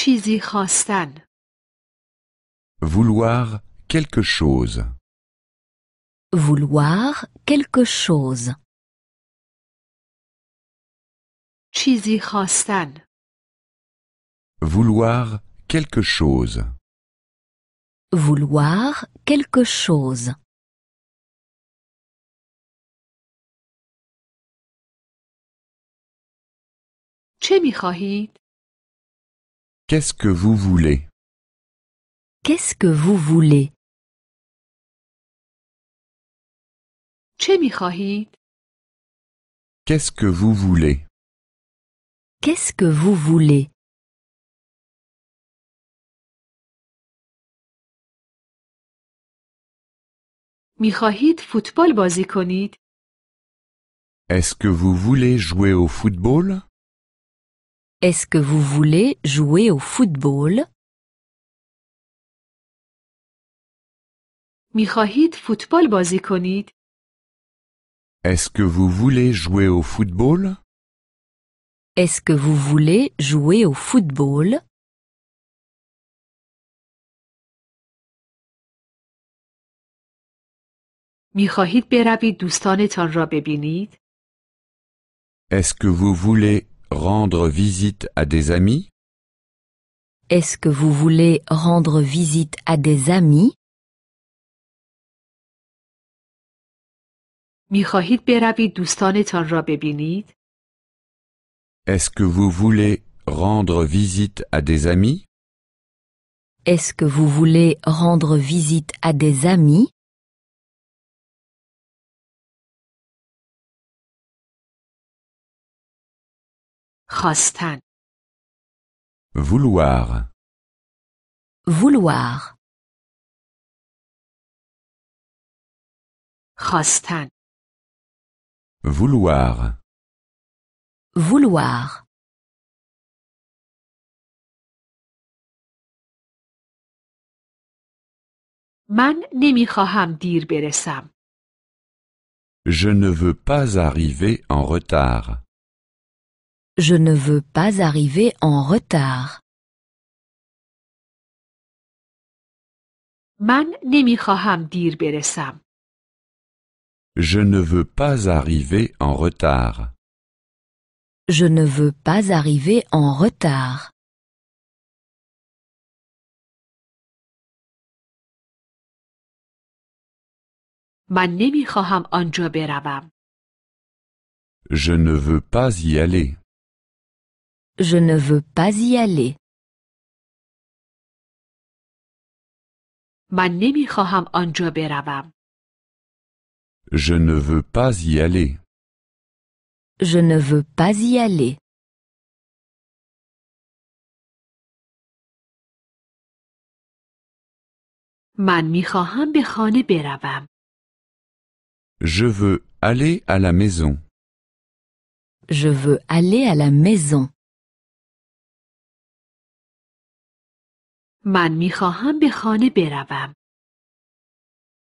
چیزی خواستن. Vouloir quelque chose. Vouloir quelque chose. چیزی خواستن. Vouloir quelque chose. Vouloir quelque chose. چه می‌خواهید؟ Qu'est-ce que vous voulez? Qu'est-ce que vous voulez? چه می‌خواهید؟ Qu'est-ce que vous voulez? Qu'est-ce que vous voulez? می‌خواهید فوتبال بازی کنید؟ Est-ce que vous voulez jouer au football? Est-ce que vous voulez jouer au football? می‌خواهید فوتبال بازی کنید؟ Est-ce que vous voulez jouer au football? Est-ce que vous voulez jouer au football? می‌خواهید بروید دوستانتان را ببینید؟ Est-ce que vous voulez rendre visite à des amis? Est-ce que vous voulez rendre visite à des amis? می‌خواهید بروید دوستانتان را ببینید؟ Est-ce que vous voulez rendre visite à des amis? Est-ce que vous voulez rendre visite à des amis? خواستن. Vouloir. Vouloir. خواستن. Vouloir. Vouloir. من نمی‌خواهم دیر برسم. Je ne veux pas arriver en retard. Je ne veux pas arriver en retard. من نمی‌خواهم دیر برسم. Je ne veux pas arriver en retard. Je ne veux pas arriver en retard. من نمی‌خواهم آنجا بروم. Je ne veux pas y aller. Je ne veux pas y aller. من نمی‌خواهم آنجا بروم. Je ne veux pas y aller. Je ne veux pas y aller. من می‌خواهم به خانه بروم. Je veux aller à la maison. Je veux aller à la maison. من می‌خواهم به خانه بروم.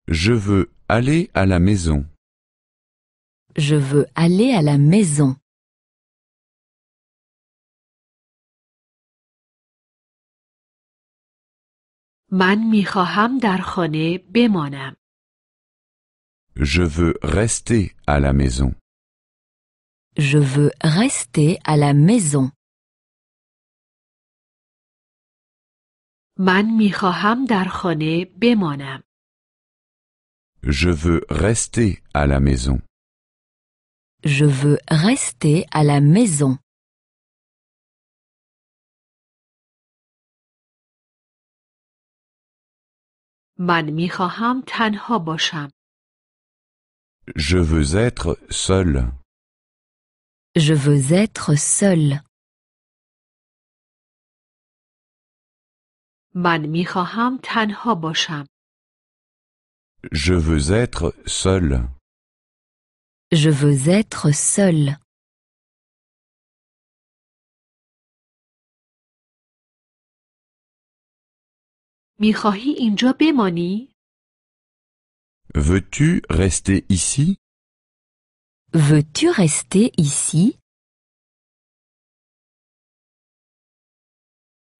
Je veux aller à la maison. Je veux aller à la maison. من می‌خواهم در خانه بمانم. Je veux rester à la maison. Je veux rester à la maison. من می‌خواهم در خانه بمانم. Je veux rester à la maison. Je veux rester à la maison. من می‌خواهم تنها باشم. Je veux être seul. Je veux être seul. من می‌خواهم تنها باشم. Je veux être seul. Je veux être seul. می‌خواهی اینجا بمانی؟ Veux-tu rester ici? Veux-tu rester ici?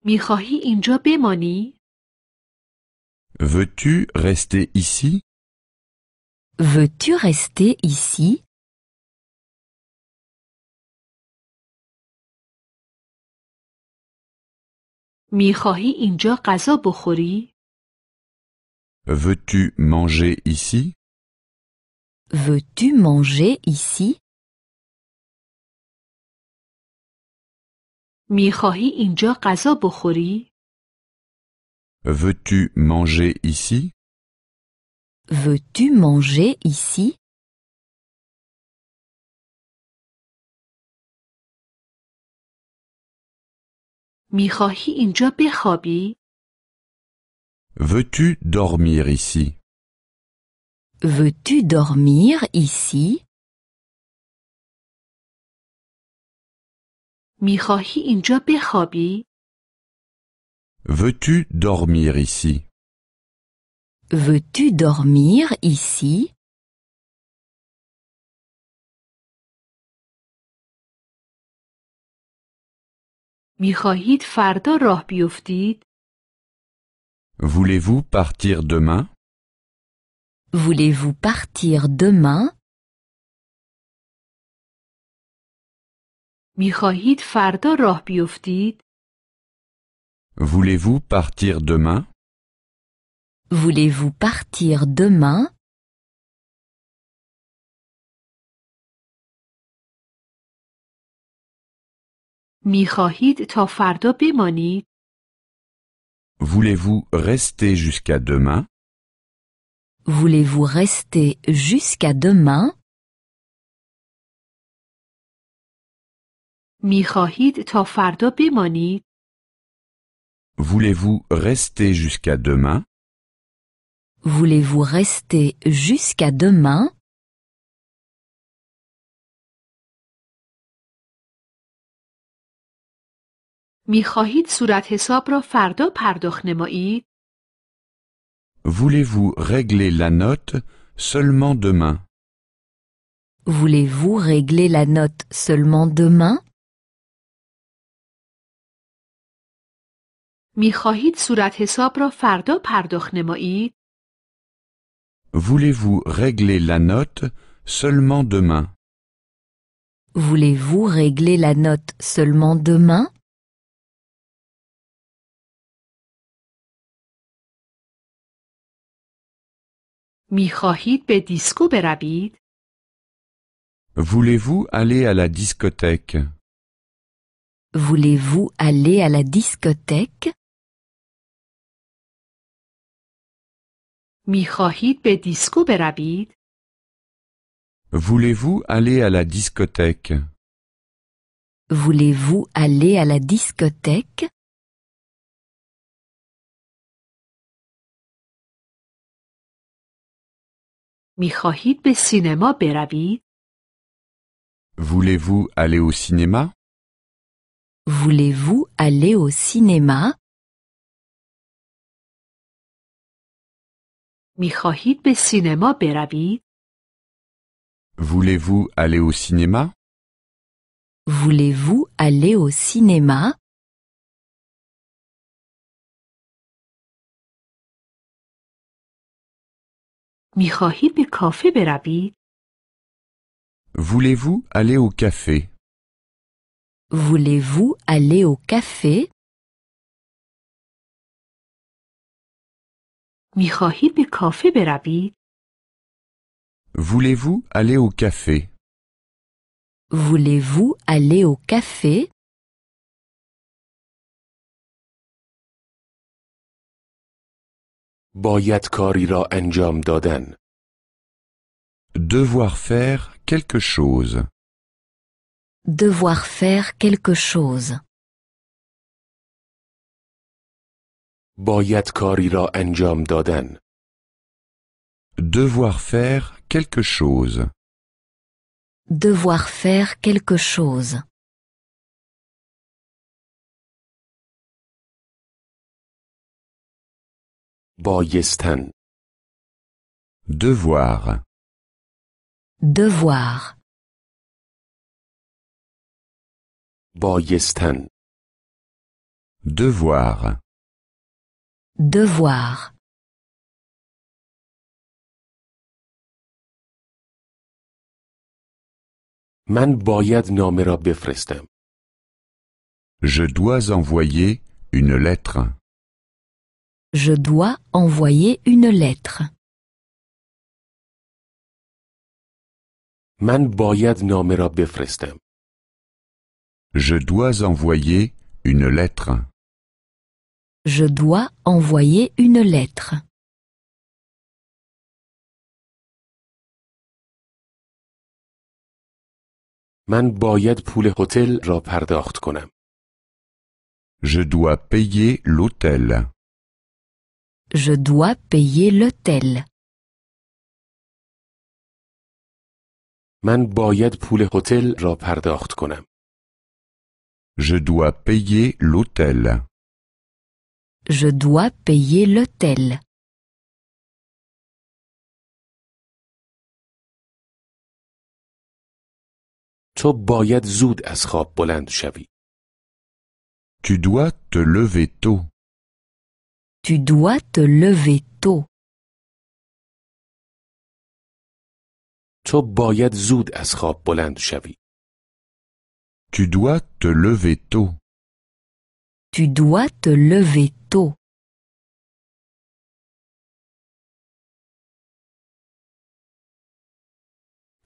میخواهی اینجا بمانی؟ Veux-tu rester ici? Veux-tu rester ici? میخواهی اینجا غذا بخوری؟ Veux-tu manger ici? Veux-tu manger ici? میخواهی اینجا غذا بخوری؟ Veux-tu manger ici? Veux-tu manger ici? میخواهی اینجا بخوابی؟ Veux-tu dormir ici? Veux-tu dormir ici? میخواهی اینجا بخوابی؟ Veux-tu dormir ici? Veux-tu dormir ici? میخواهید فردا راه بیفتید؟ Voulez-vous partir demain? Voulez-vous partir demain? میخواهید فردا راه بیفتید؟ Voulez-vous partir demain? Voulez-vous partir demain? میخواهید تا فردا بمانید؟ Voulez-vous rester jusqu'à demain? Voulez-vous rester jusqu'à demain? میخواهید تا فردا بمانید؟ Voulez-vous rester jusqu'à demain? Voulez-vous rester jusqu'à demain? میخواهید صورتحساب را فردا پرداخت نمایید؟ Voulez-vous régler la note seulement demain? Voulez-vous régler la note seulement demain? میخواهید صورتحساب را فردا پرداخت نمایید؟ Voulez-vous régler la note seulement demain? Voulez-vous régler la note seulement demain? میخواهید به دیسکو بروید؟ Voulez-vous aller à la discothèque? Voulez-vous aller à la discothèque? میخواهید به دیسکو بروید؟ Voulez-vous aller à la discothèque? Voulez-vous aller à la discothèque? میخواهید به سینما بروید؟ Voulez-vous aller au cinéma? Voulez-vous aller au cinéma? میخواهید به سینما بروید؟ Voulez-vous aller au cinéma? Voulez-vous aller au cinéma? میخواهید به کافه بروید؟ Voulez-vous aller au café? Voulez-vous aller au café? میخواهید به کافه بروید؟ Voulez-vous aller au café? Voulez-vous aller au café? باید کاری را انجام دادن. Devoir faire quelque chose. Devoir faire quelque chose. باید کاری را انجام دادن. Devoir faire quelque chose. Devoir faire quelque chose. بایستن. Devoir. Devoir. بایستن. devoir, devoir, من باید نامه را بفرستم. je dois envoyer une lettre, je dois envoyer une lettre. من باید نامه را بفرستم. je dois envoyer une lettre, Je dois envoyer une lettre. من باید پول هتل را پرداخت کنم. je dois payer l'hôtel, Je dois payer l'hôtel. من باید پول هتل را پرداخت کنم. je dois payer l'hôtel, Je dois payer l'hôtel. تو باید زود از خواب بلند شوی. tu dois te lever tôt, Tu dois te lever tôt. تو باید زود از خواب بلند شوی. tu dois te lever tôt, Tu dois te lever tôt.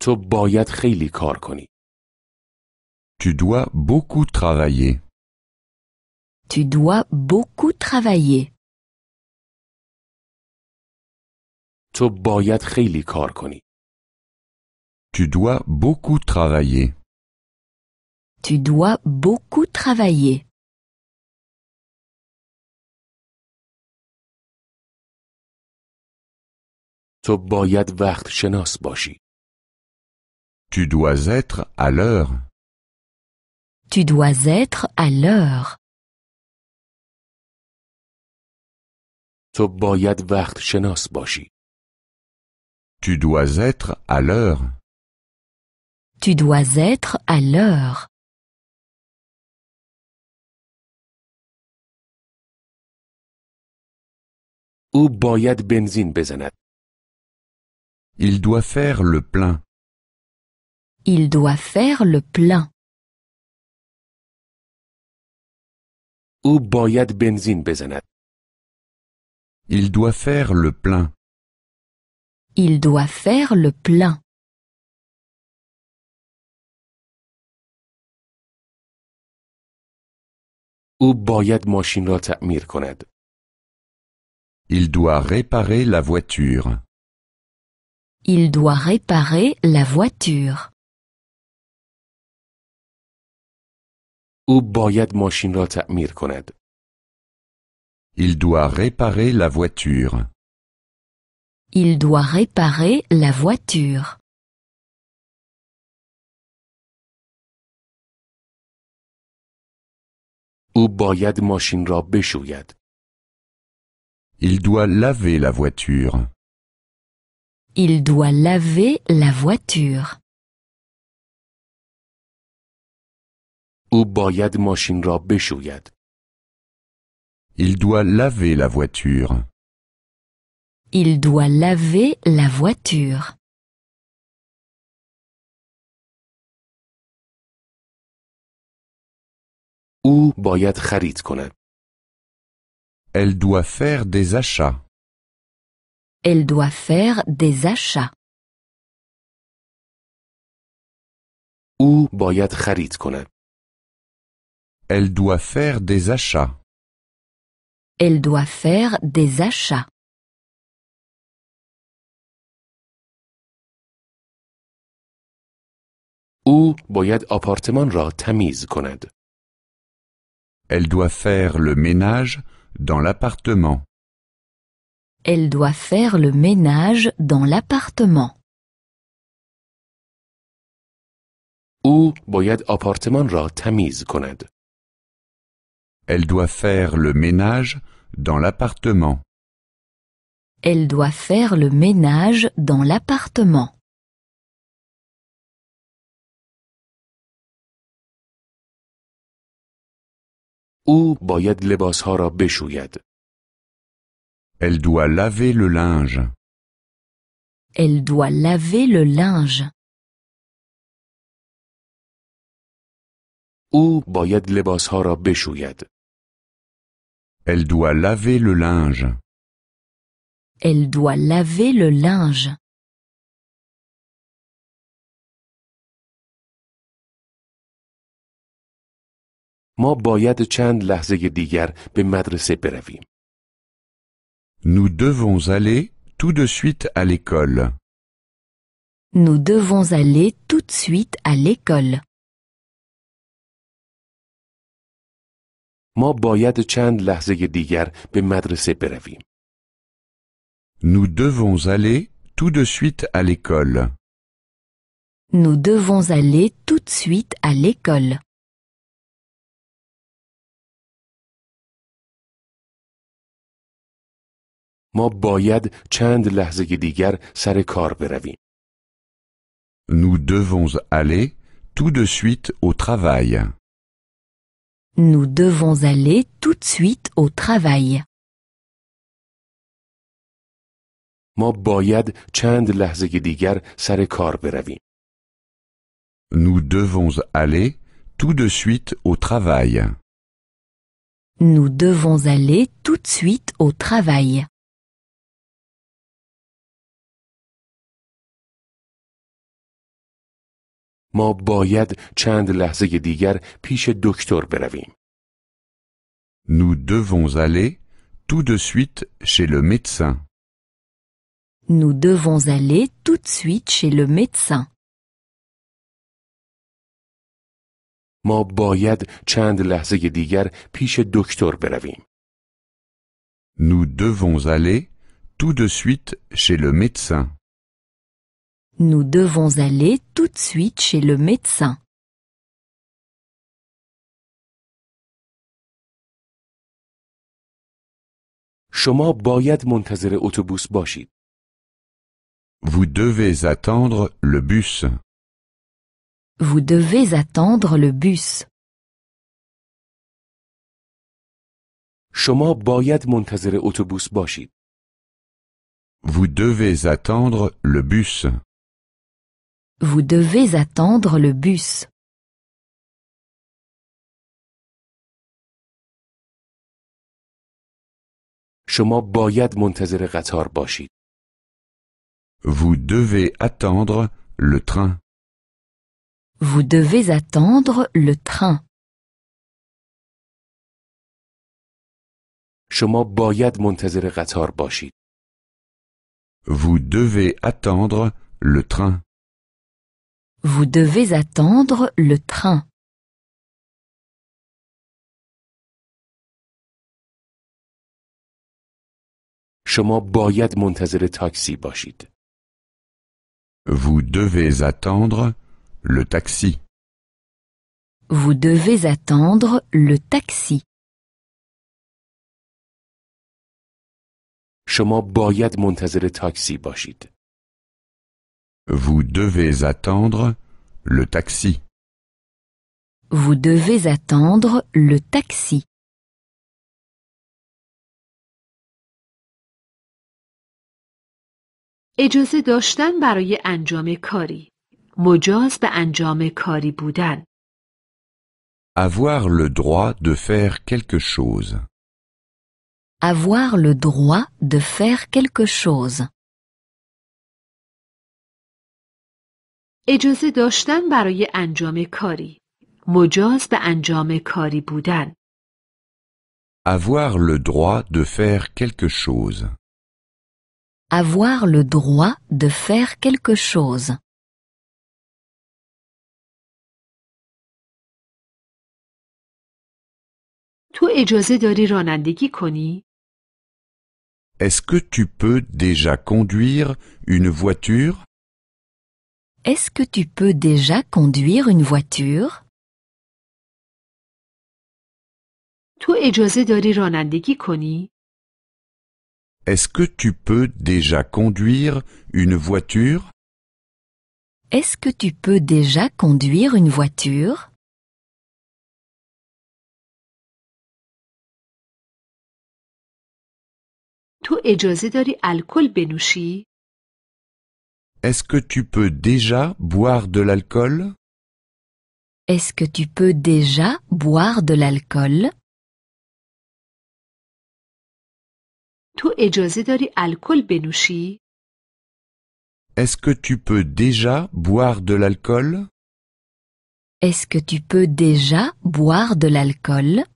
تو باید خیلی کار کنی. tu dois beaucoup travailler, Tu dois beaucoup travailler. تو باید خیلی کار کنی. tu dois beaucoup travailler, Tu dois beaucoup travailler. تو باید وقت شناس باشی. tu dois être à l'heure, Tu dois être à l'heure. تو باید وقت شناس باشی. tu dois être à l'heure, Tu dois être à l'heure. او باید بنزین بزند. il doit faire le plein, Il doit faire le plein. او باید بنزین بزند. il doit faire le plein, Il doit faire le plein. او باید ماشین را تعمیر کند. il doit réparer la voiture, Il doit réparer la voiture. او باید ماشین را تعمیر کند. il doit réparer la voiture, Il doit réparer la voiture. او باید ماشین را بشوید. il doit laver la voiture, Il doit laver la voiture. او باید ماشین را بشوید. il doit laver la voiture, Il doit laver la voiture. او باید خرید کند. elle doit faire des achats, Elle doit faire des achats. او باید خرید کند. elle doit faire des achats, Elle doit faire des achats. او باید آپارتمان را تمیز کند. elle doit faire le ménage dans l'appartement, Elle doit faire le ménage dans l'appartement. او باید آپارتمان را تمیز کند. elle doit faire le ménage dans l'appartement, Elle doit faire le ménage dans l'appartement. او باید لباسها را بشوید. Elle doit laver le linge. Elle doit laver le linge. او باید لباسها را بشوید. Elle doit laver le linge. Elle doit laver le linge. ما باید چند لحظه دیگر به مدرسه برویم. Nous devons aller tout de suite à l'école. Nous devons aller tout de suite à l'école. ما باید چند لحظه دیگر به مدرسه برویم. Nous devons aller tout de suite à l'école. Nous devons aller tout de suite à l'école. ما باید چند لحظه دیگر سر کار برویم. Nous devons aller tout de suite au travail. Nous devons aller tout de suite au travail. ما باید چند لحظه دیگر سر کار برویم. Nous devons aller tout de suite au travail. Nous devons aller tout de suite au travail. ما باید چند لحظه دیگر پیش دکتر برویم. Nous devons aller tout de suite chez le médecin. Nous devons aller tout de suite chez le médecin. ما باید چند لحظه دیگر پیش دکتر برویم. Nous devons aller tout de suite chez le médecin. Nous devons aller tout de suite chez le médecin. شما باید منتظر اتوبوس باشید. Vous devez attendre le bus. Vous devez attendre le bus. شما باید منتظر اتوبوس باشید. Vous devez attendre le bus. Vous devez attendre le bus. شما باید منتظر قطار باشید. Vous devez attendre le train. Vous devez attendre le train. شما باید منتظر قطار باشید. Vous devez attendre le train. Vous devez attendre le train. شما باید منتظر تاکسی باشید. Vous devez attendre le taxi. Vous devez attendre le taxi. شما باید منتظر تاکسی باشید. Vous devez attendre le taxi. Vous devez attendre le taxi. اجازه داشتن برای انجام کاری. مجاز به انجام کاری بودن. Avoir le droit de faire quelque chose. Avoir le droit de faire quelque chose. اجازه داشتن برای انجام کاری. مجاز به انجام کاری بودن. Avoir le droit de faire quelque chose. Avoir le droit de faire quelque chose. تو اجازه داری رانندگی کنی؟ Est-ce que tu peux déjà conduire une voiture? Est-ce que tu peux déjà conduire une voiture? تو اجازه داری رانندگی کنی؟ Est-ce que tu peux déjà conduire une voiture? Est-ce que tu peux déjà conduire une voiture? تو اجازه داری الکل بنوشی؟ Est-ce que tu peux déjà boire de l'alcool? Est-ce que tu peux déjà boire de l'alcool? تو اجازه داری الکل بنوشی؟ Est-ce que tu peux déjà boire de l'alcool? Est-ce que tu peux déjà boire de l'alcool?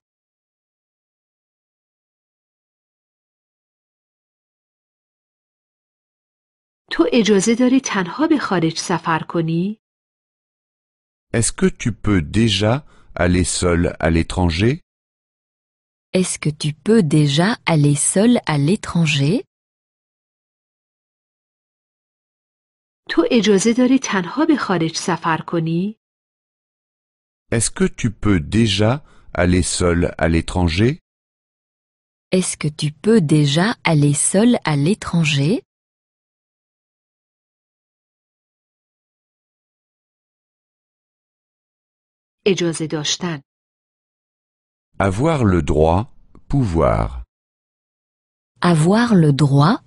تو اجازه داری تنها به خارج سفر کنی؟ Est-ce que tu peux déjà aller seul à l'étranger? Est-ce que tu peux déjà aller seul à l'étranger? تو اجازه داری تنها به خارج سفر کنی؟ Est-ce que tu peux déjà aller seul à l'étranger? Est-ce que tu peux déjà aller seul à l'étranger? اجازه داشتن. Avoir le droit, pouvoir. Avoir le droit,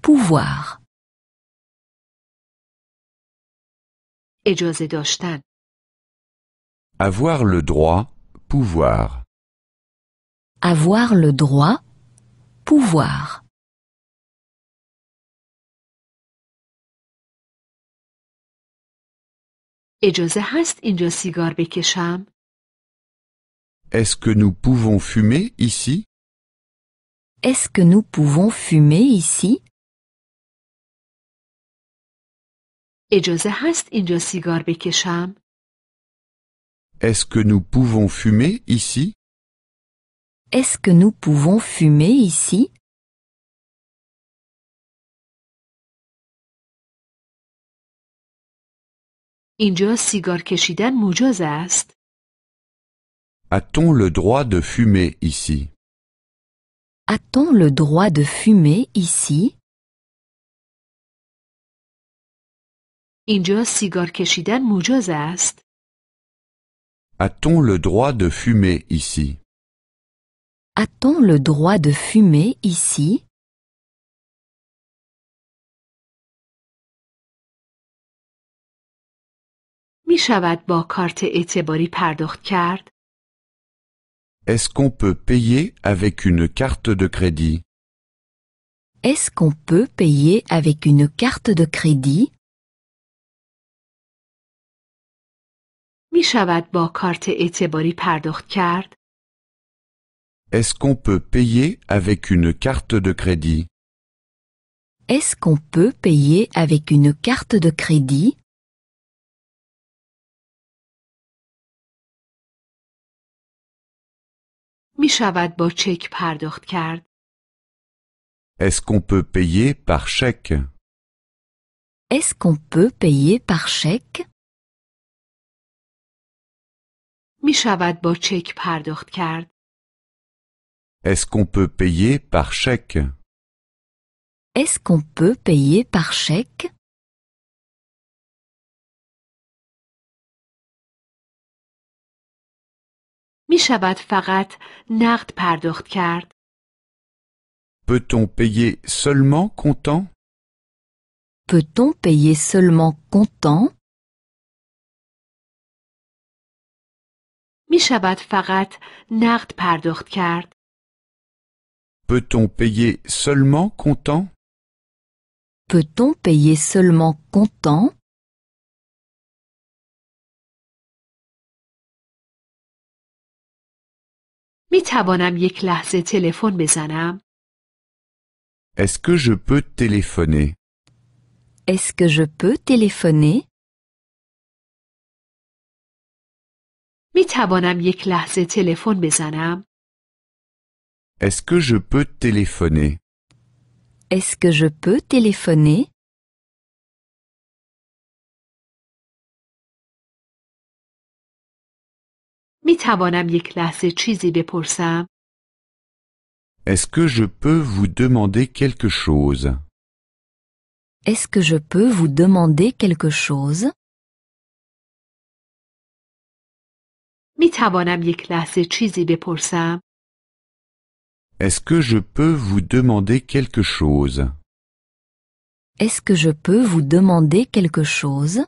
pouvoir. اجازه داشتن. Avoir le droit, pouvoir. Avoir le droit, pouvoir. اجازه هست اینجا سیگار بکشم؟ Est-ce que nous pouvons fumer ici? Est-ce que nous pouvons fumer ici? اجازه هست اینجا سیگار بکشم؟ Est-ce que nous pouvons fumer ici? Est-ce que nous pouvons fumer ici? اینجا سیگار کشیدن مجاز است؟ A-t-on le droit de fumer ici? A-t-on le droit de fumer ici? اینجا سیگار کشیدن مجاز است؟ A-t-on le droit de fumer ici? A-t-on le droit de fumer ici? می شود با کارت اعتباری پرداخت کرد؟ Est-ce qu'on peut payer avec une carte de crédit? Est-ce qu'on peut payer avec une carte de crédit? می شود با کارت اعتباری پرداخت کرد؟ Est-ce qu'on peut payer avec une carte de crédit? Est-ce qu'on peut payer avec une carte de crédit? می شود با چک پرداخت کرد؟ Est-ce qu'on peut payer par chèque? Est-ce qu'on peut payer par chèque? می شود با چک پرداخت کرد؟ Est-ce qu'on peut payer par chèque? Est-ce qu'on peut payer par chèque? می شود فقط نقد پرداخت کرد؟ Peut-on payer seulement comptant? Peut-on payer seulement comptant? می شود فقط نقد پرداخت کرد؟ Peut-on payer seulement comptant? Peut-on payer seulement comptant? می توانم یک لحظه تلفن بزنم؟ Est-ce que je peux téléphoner? Est-ce que je peux téléphoner? می توانم یک لحظه تلفن بزنم؟ Est-ce que je peux téléphoner? Est-ce que je peux téléphoner? می توانم یک لحظه چیزی بپرسم؟ Est-ce que je peux vous demander quelque chose? Est-ce que je peux vous demander quelque chose? می توانم یک لحظه چیزی بپرسم؟ Est-ce que je peux vous demander quelque chose? Est-ce que je peux vous demander quelque chose?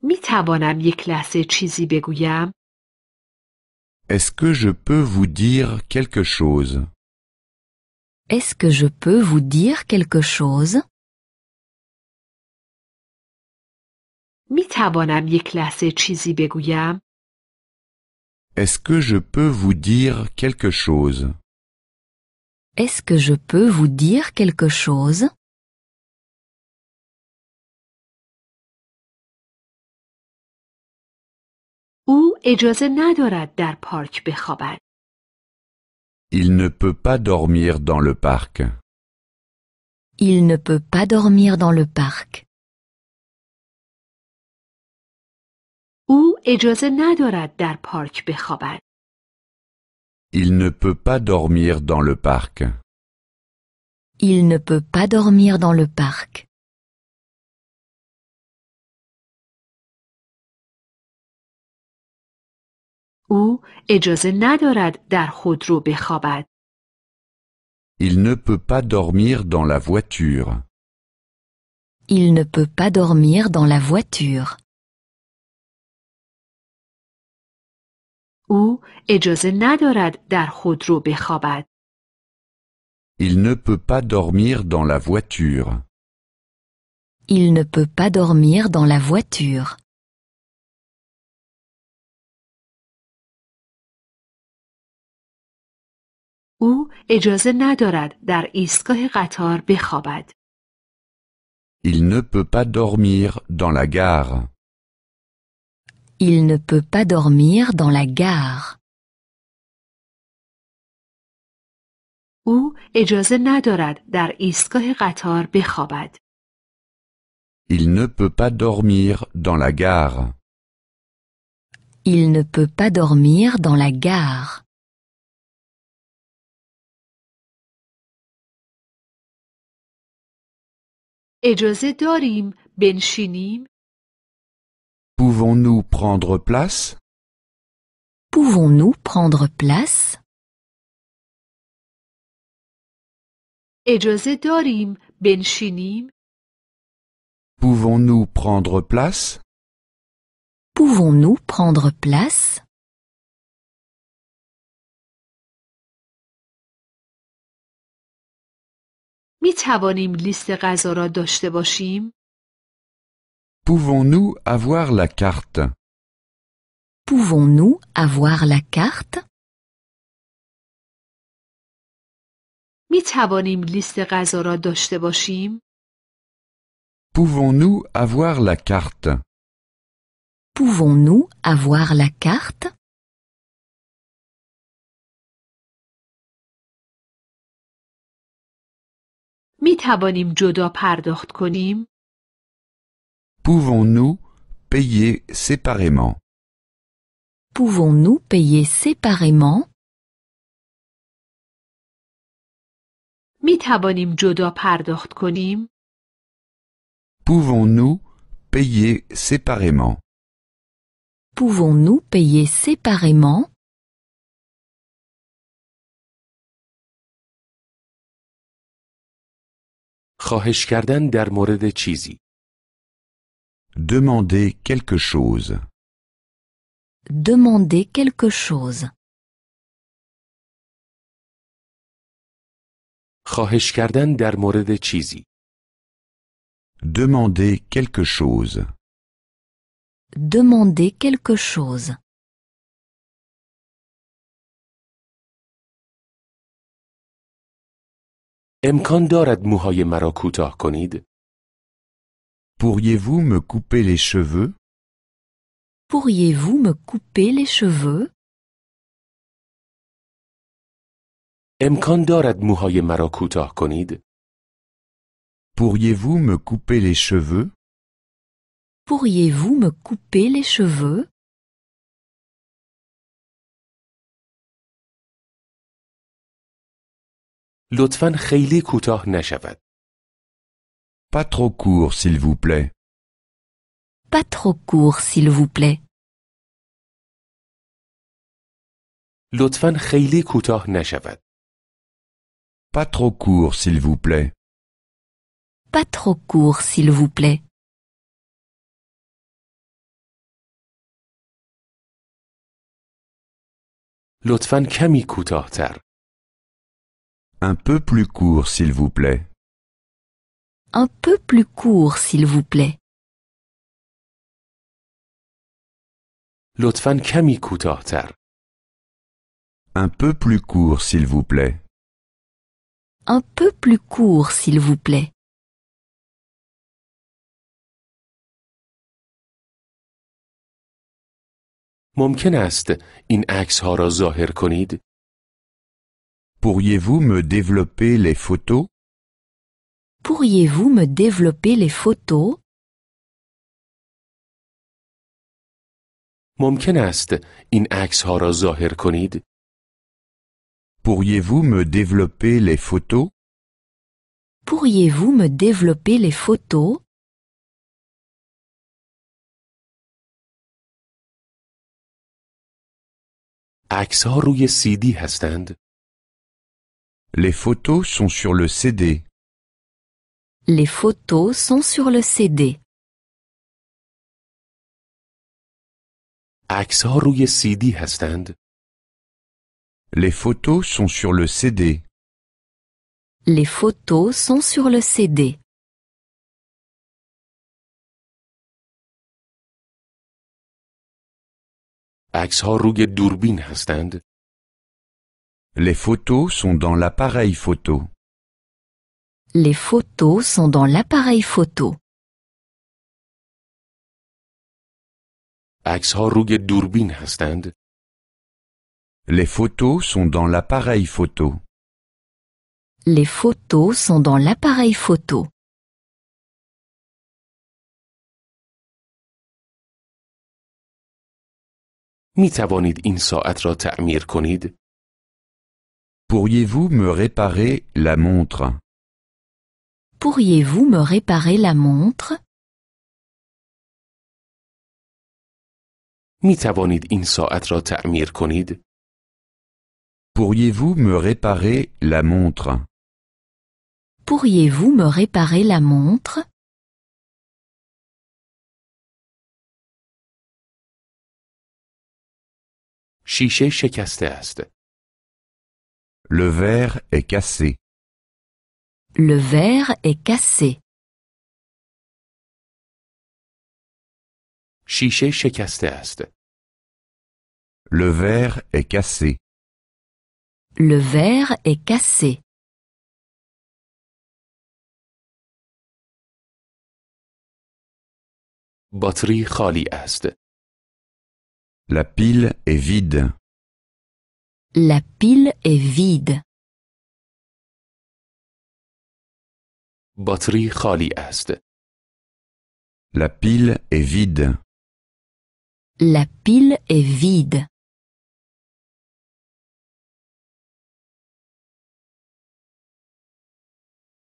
می توانم یک لحظه چیزی بگویم؟ Est-ce que je peux vous dire quelque chose? Est-ce que je peux vous dire quelque chose? می توانم یک لحظه چیزی بگویم؟ Est-ce que je peux vous dire quelque chose? Est-ce que je peux vous dire quelque chose? او اجازه ندارد در پارک بخوابد. Il ne peut pas dormir dans le parc. Il ne peut pas dormir dans le parc. او اجازه ندارد در پارک بخوابد. Il ne peut pas dormir dans le parc. Il ne peut pas dormir dans le parc. او اجازه ندارد در خودرو بخوابد. Il ne peut pas dormir dans la voiture. Il ne peut pas dormir dans la voiture. او اجازه ندارد در خودرو بخوابد. Il ne peut pas dormir dans la voiture. Il ne peut pas dormir dans la voiture. او اجازه ندارد در ایستگاه قطار بخوابد. Il ne peut pas dormir dans la gare. Il ne peut pas dormir dans la gare. او اجازه ندارد در ایستگاه قطار بخوابد. Il ne peut pas dormir dans la gare. Il ne peut pas dormir dans la gare. اجازه داریم بنشینیم؟ Pouvons-nous prendre place? Pouvons-nous prendre place? اجازه داریم بنشینیم؟ Pouvons-nous prendre place? Pouvons-nous prendre place? می توانیم لیست غذا را داشته باشیم؟ Pouvons-nous avoir la carte? Pouvons-nous avoir la carte? می توانیم لیست غذا را داشته باشیم؟ Pouvons-nous avoir la carte? Pouvons-nous avoir la carte? می توانیم جدا پرداخت کنیم؟ Pouvons-nous payer séparément? Pouvons-nous payer séparément? می توانیم جدا پرداخت کنیم؟ Pouvons-nous payer séparément? Pouvons-nous payer séparément? خواهش کردن در مورد چیزی. Demander quelque chose. Demander quelque chose. خواهش کردن در مورد چیزی. Demander quelque chose. Demander quelque chose. امکان دارد موهای مرا کوتاه کنید؟ Pourriez-vous me couper les cheveux? Pourriez-vous me couper les cheveux? امکان دارد موهای مرا کوتاه کنید؟ Pourriez-vous me couper les cheveux? Pourriez-vous me couper les cheveux? لطفاً خیلی کوتاه نشود. Pas trop court, s'il vous plaît. Pas trop court, s'il vous plaît. لطفاً خیلی کوتاه نشود. Pas trop court, s'il vous plaît. Pas trop court, s'il vous plaît. لطفاً کمی کوتاه‌تر. Un peu plus court, s'il vous plaît. Un peu plus court, s'il vous plaît. لطفاً کمی کوتاه‌تر. Un peu plus court, s'il vous plaît. Un peu plus court, s'il vous plaît. ممکن است این عکس‌ها را ظاهر کنید؟ Pourriez-vous me développer les photos? Pourriez-vous me développer les photos? ممکن است این عکس‌ها را ظاهر کنید؟ Pourriez-vous me développer les photos? Pourriez-vous me développer les photos? عکس‌ها روی CD هستند؟ Les photos sont sur le CD. Les photos sont sur le CD. عکس‌ها روی CD هستند؟ Les photos sont sur le CD. Les photos sont sur le CD. عکس‌ها روی دوربین هستند؟ Les photos sont dans l'appareil photo. Les photos sont dans l'appareil photo. عکس‌ها روی دوربین هستند؟ Les photos sont dans l'appareil photo. Les photos sont dans l'appareil photo. می توانید این ساعت را تعمیر کنید؟ Pourriez-vous me réparer la montre? Pourriez-vous me réparer la montre? می توانید این ساعت را تعمیر کنید؟ Pourriez-vous me réparer la montre? Pourriez-vous me réparer la montre? شیشه شکسته است. Le verre est cassé. Le verre est cassé. شیشه شکسته است. Le verre est cassé. Le verre est cassé. باتری خالی است. La pile est vide. La pile est vide. باتری خالی است. La pile est vide. La pile est vide.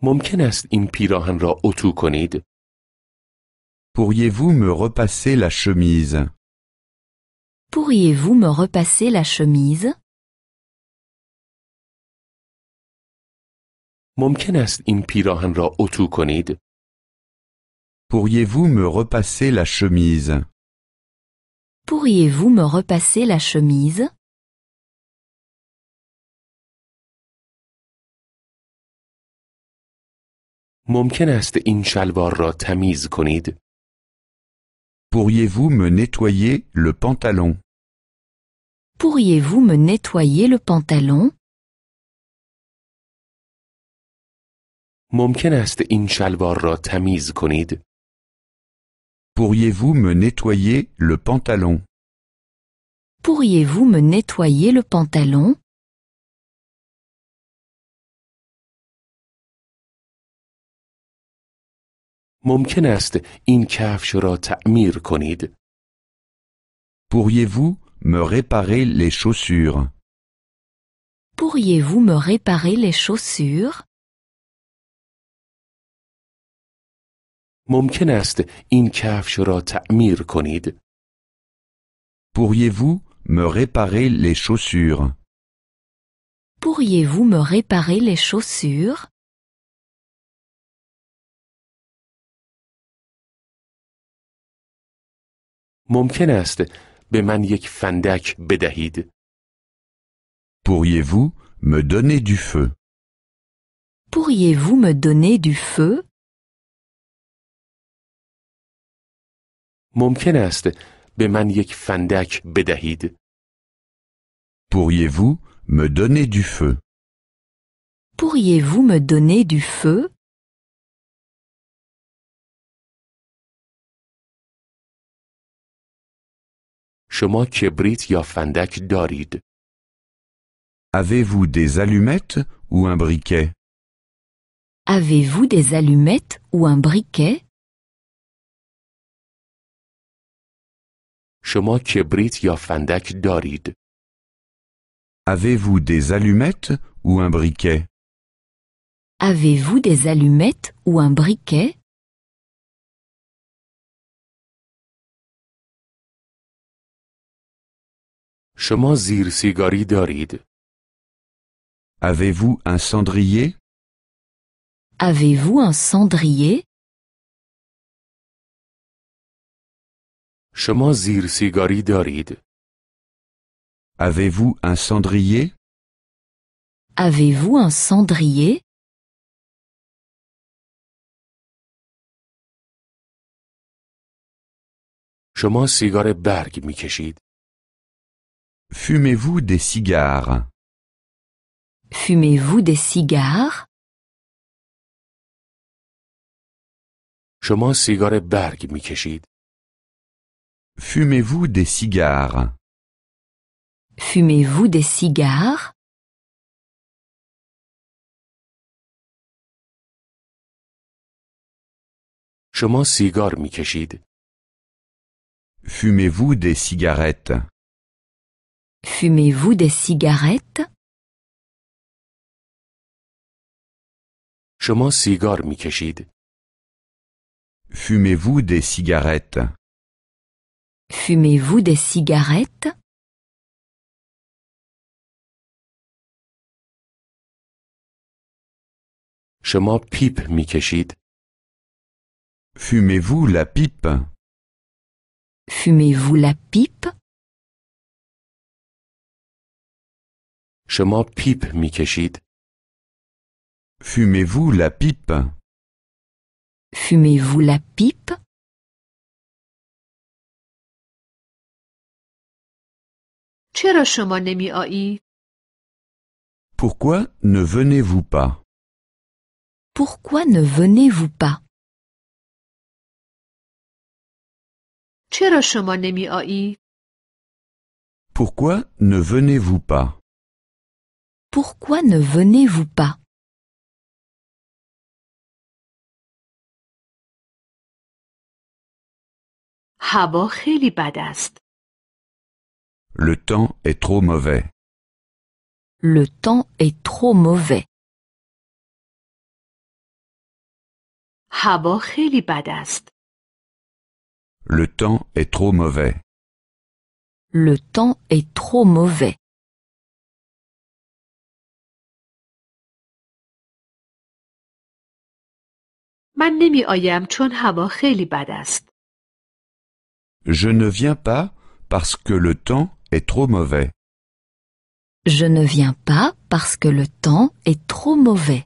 ممکن است این پیراهن را اتو کنید؟ Pourriez-vous me repasser la chemise? Pourriez-vous me repasser la chemise? ممکن است این پیراهن را اتو کنید؟ Pourriez-vous me repasser la chemise? Pourriez-vous me repasser la chemise? ممکن است این شلوار را تمیز کنید؟ Pourriez-vous me nettoyer le pantalon? Pourriez-vous me nettoyer le pantalon? ممکن است این شلوار را تمیز کنید؟ Pourriez-vous me nettoyer le pantalon? Pourriez-vous me nettoyer le pantalon? ممکن است این کفش را تعمیر کنید؟ Pourriez-vous me réparer les chaussures? Pourriez-vous me réparer les chaussures? ممکن است این کفش را تعمیر کنید؟ Pourriez-vous me réparer les chaussures? Pourriez-vous me réparer les chaussures? ممکن است به من یک فندک بدهید؟ Pourriez-vous me donner du feu? Pourriez-vous me donner du feu? ممکن است به من یک فندک بدهید؟ Pourriez-vous me donner du feu? Pourriez-vous me donner du feu? شما کبریت یا فندک دارید؟ Avez-vous des allumettes ou un briquet? Avez-vous des allumettes ou un briquet? شما کبریت یا فندک دارید؟ Avez-vous des allumettes ou un briquet? Avez-vous des allumettes ou un briquet? شما زیر سیگاری دارید؟ Avez-vous un cendrier? Avez-vous un cendrier? شما زیر سیگاری دارید؟ Avez-vous un cendrier? Avez-vous un cendrier? شما سیگار برگ می کشید؟ Fumez-vous des cigares? Fumez-vous des cigares? شما سیگار برگ می کشید؟ Fumez-vous des cigares? Fumez-vous des cigares? شما سیگار می کشید؟ Fumez-vous des cigarettes? Fumez-vous des cigarettes? شما سیگار می کشید؟ Fumez-vous des cigarettes? Fumez-vous des cigarettes? شما پیپ می کشید؟ Fumez-vous la pipe? Fumez-vous la pipe? شما پیپ می کشید؟ Fumez-vous la pipe? Fumez-vous la pipe? چرا شما نمی آیی؟ Pourquoi ne venez-vous pas? Pourquoi ne venez-vous pas? چرا شما نمی آیی؟ Pourquoi ne venez-vous pas? Pourquoi ne venez-vous pas? هوا خیلی بد است. Le temps est trop mauvais. Le temps est trop mauvais. هوا خیلی بد است. Le temps est trop mauvais. Le temps est trop mauvais. من نمی آیم چون هوا خیلی بد است. Je ne viens pas parce que le temps est trop mauvais. Je ne viens pas parce que le temps est trop mauvais.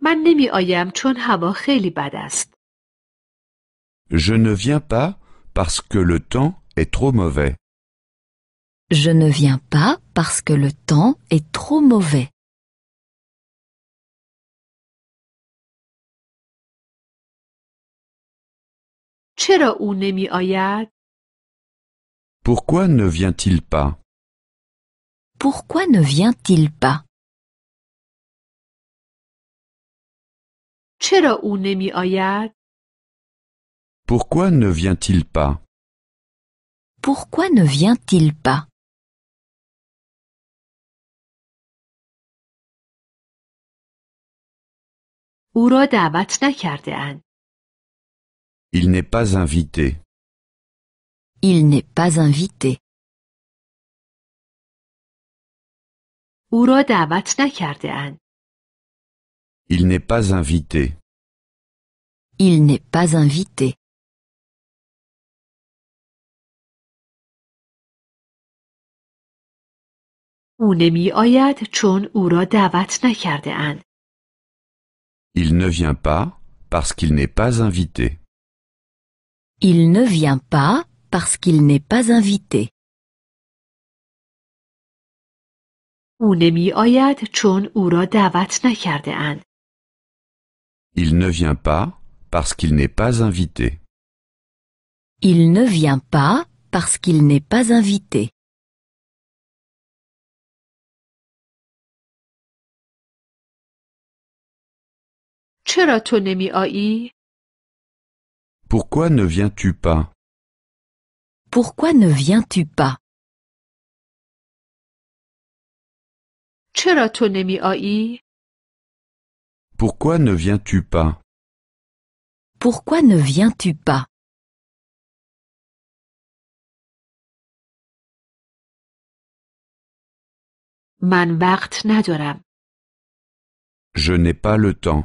من نمی آیم چون هوا خیلی بد است. Je ne viens pas parce que le temps est trop mauvais. Je ne viens pas parce que le temps est trop mauvais. چرا او نمی آید؟ Pourquoi ne vient-il pas? Pourquoi ne vient-il pas? چرا او نمی آید؟ Pourquoi ne vient-il pas? Pourquoi ne vient-il pas? او را دعوت نکرده اند. Il n'est pas invité. Il n'est pas invité. او را دعوت نکرده اند. Il n'est pas invité. Il n'est pas invité. او نمی آید چون او را دعوت نکرده اند. Il ne vient pas parce qu'il n'est pas invité. Il ne vient pas parce qu'il n'est pas invité. او نمی آید چون او را دعوت نکرده اند. Il ne vient pas parce qu'il n'est pas invité. Il ne vient pas parce qu'il n'est pas invité. چرا تو نمی آیی؟ Pourquoi ne viens-tu pas? Pourquoi ne viens-tu pas? چرا تو نمی آیی؟ Pourquoi ne viens-tu pas? Pourquoi ne viens-tu pas? من وقت ندارم. Je n'ai pas le temps.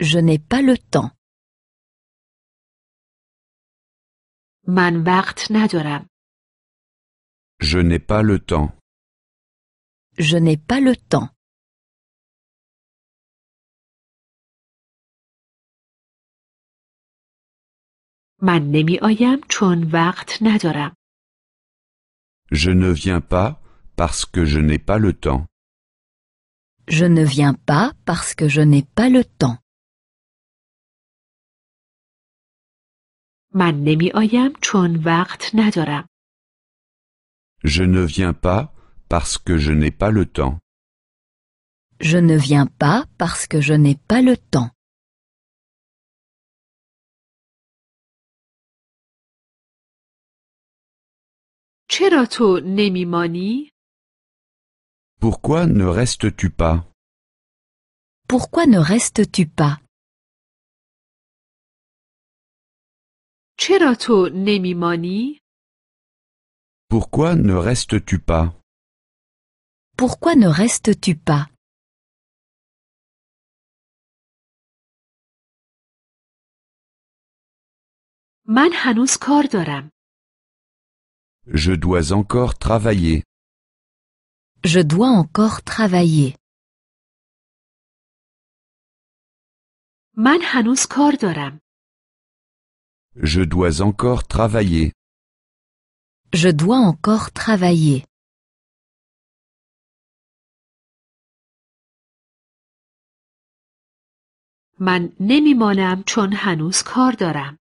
Je n'ai pas le temps. من وقت ندارم. Je n'ai pas le temps. Je n'ai pas le temps. من نمی آیم چون وقت ندارم. Je ne viens pas parce que je n'ai pas le temps. Je ne viens pas parce que je n'ai pas le temps. من نمی آیم چون وقت ندارم. Je ne viens pas parce que je n'ai pas le temps. Je ne viens pas parce que je n'ai pas le temps. چرا تو نمی مانی؟ Pourquoi ne restes-tu pas? Pourquoi ne restes-tu pas? چرا تو نمی مانی؟ Pourquoi ne restes-tu pas? Pourquoi ne restes-tu pas? من هنوز کار دارم. Je dois encore travailler. Je dois encore travailler. من هنوز کار دارم. Je dois encore travailler. Je dois encore travailler. من نمی مانم چون هنوز کار دارم.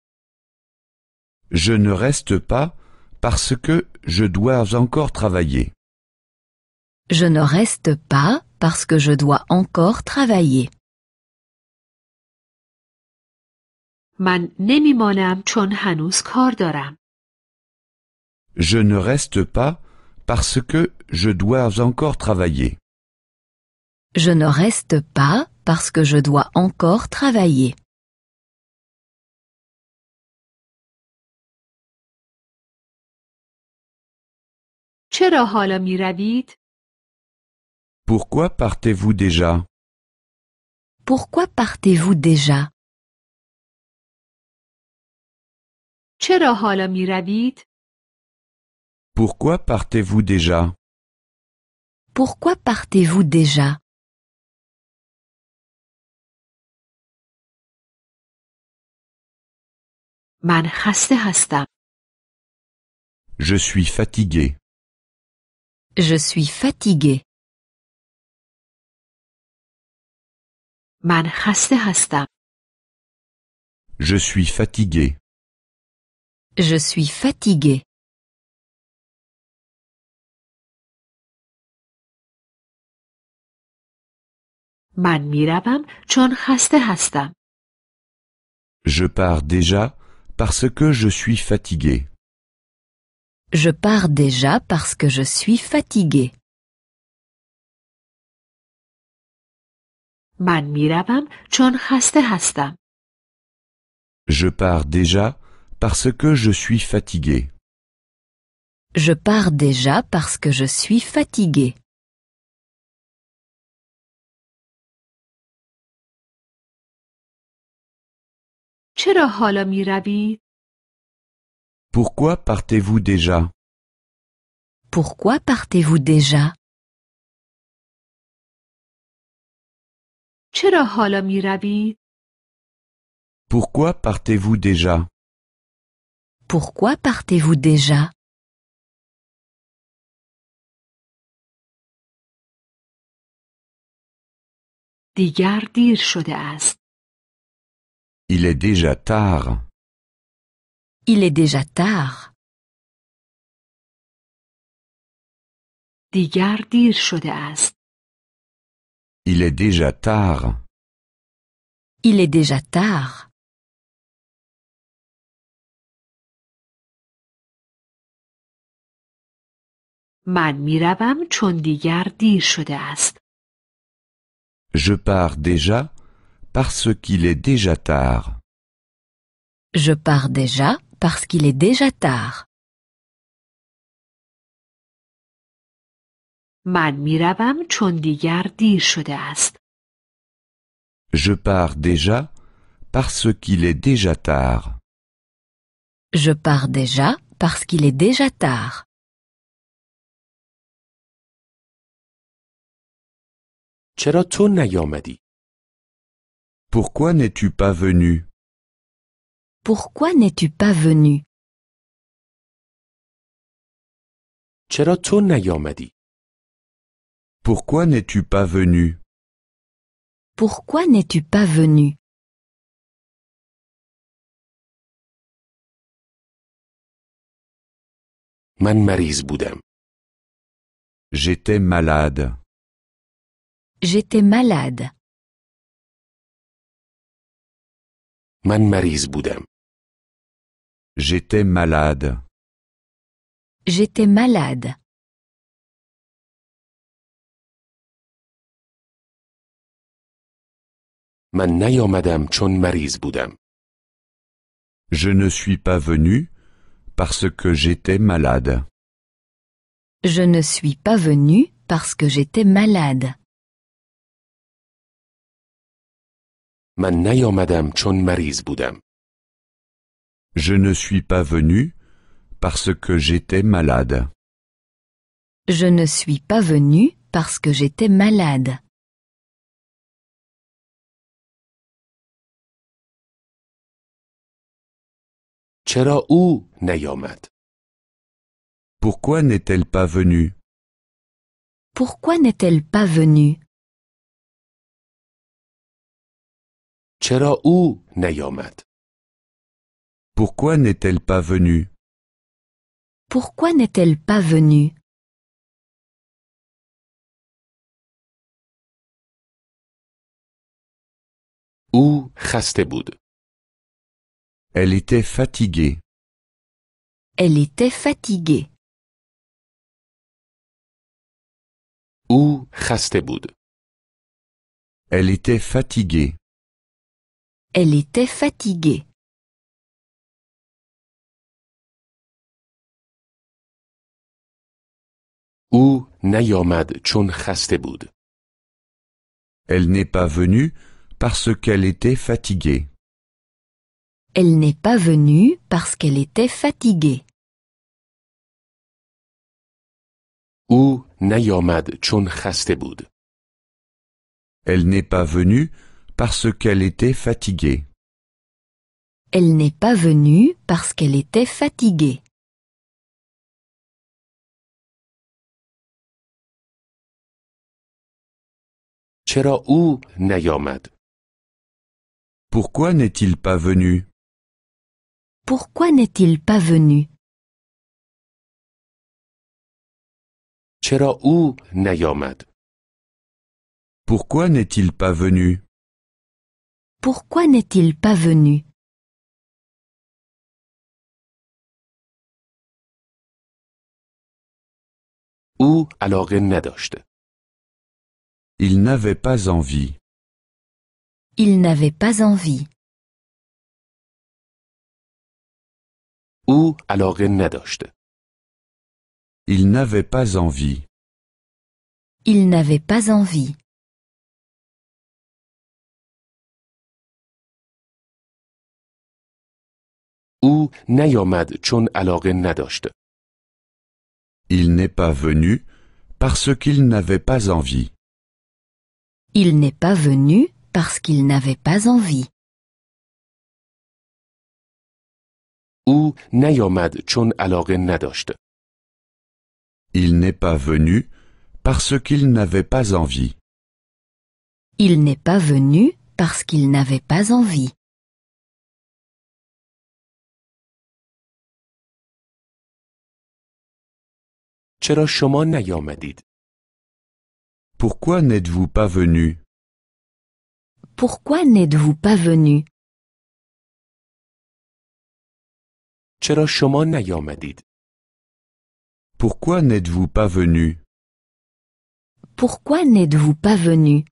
Je ne reste pas parce que je dois encore travailler. Je ne reste pas parce que je dois encore travailler. من نمی مانم چون هنوز کار دارم. Je ne reste pas parce que je dois encore travailler. Je ne reste pas parce que je dois encore travailler. چرا حالا می روید؟ Pourquoi partez-vous déjà? Pourquoi partez-vous déjà? چرا حالا می روید؟ Pourquoi partez-vous déjà? Pourquoi partez-vous déjà? من خسته هستم. Je suis fatigué. Je suis fatigué. من خسته هستم. Je suis fatigué. Je suis fatigué. من می روم چون خسته هستم. Je pars déjà parce que je suis fatigué. Je pars déjà parce que je suis fatigué. من می روم چون خسته هستم. Je pars déjà parce que je suis fatigué. Je pars déjà parce que je suis fatigué. چرا حالا می روی؟ Pourquoi partez-vous déjà? Pourquoi partez-vous déjà? چرا حالا می روی؟ Pourquoi partez-vous déjà? Pourquoi partez-vous déjà? دیگر دیر شده است. Il est déjà tard. Il est déjà tard. دیگر دیر شده است. Il est déjà tard. Il est déjà tard. من می روم چون دیگر دیر شده است. Je pars déjà parce qu'il est déjà tard. Je pars déjà parce qu'il est déjà tard. من می روم چون دیگر دیر شده است. Je pars déjà parce qu'il est déjà tard. Je pars déjà parce qu'il est déjà tard. چرا تو نیامدی؟ Pourquoi n'es-tu pas venu? Pourquoi n'es-tu pas venu? چرا تو نیامدی؟ Pourquoi n'es-tu pas venu? Pourquoi n'es-tu pas venu? من مریض بودم. J'étais malade. J'étais malade. من مریض بودم. J'étais malade. J'étais malade. من نیامدم چون مریض بودم. Je ne suis pas venu parce que j'étais malade. Je ne suis pas venu parce que j'étais malade. من نیامدم چون مریض بودم. Je ne suis pas venu parce que j'étais malade. Je ne suis pas venu parce que j'étais malade. چرا او نیامد؟ Pourquoi n'est-elle pas venue? Pourquoi n'est-elle pas venue? چرا او نیامد؟ Pourquoi n'est-elle pas venue? Pourquoi n'est-elle pas venue? او خسته بود. Elle était fatiguée. Elle était fatiguée. او خسته بود. Elle était fatiguée. Elle était fatiguée. او نیامد چون خسته بود. Elle n'est pas venue parce qu'elle était fatiguée. Elle n'est pas venue parce qu'elle était fatiguée. او نیامد چون خسته بود. Elle n'est pas venue parce qu'elle était fatiguée. Elle n'est pas venue parce qu'elle était fatiguée. چرا او نیامد؟ Pourquoi n'est-il pas venu? Pourquoi n'est-il pas venu? چرا او نیامد؟ Pourquoi n'est-il pas venu? Pourquoi n'est-il pas venu? او علاقه نداشت. Il n'avait pas envie. Il n'avait pas envie. او علاقه نداشت. Il n'avait pas envie. Il n'avait pas envie. او نیامد چون علاقه نداشت. Il n'est pas venu parce qu'il n'avait pas envie. Il n'est pas venu parce qu'il n'avait pas envie. او نیامد چون علاقه نداشت. Il n'est pas venu parce qu'il n'avait pas envie. Il n'est pas venu parce qu'il n'avait pas envie. چرا شما نیامدید؟ Pourquoi n'êtes-vous pas venu? Pourquoi n'êtes-vous pas venu? چرا شما نیامدید؟ Pourquoi n'êtes-vous pas venu? Pourquoi n'êtes-vous pas venu?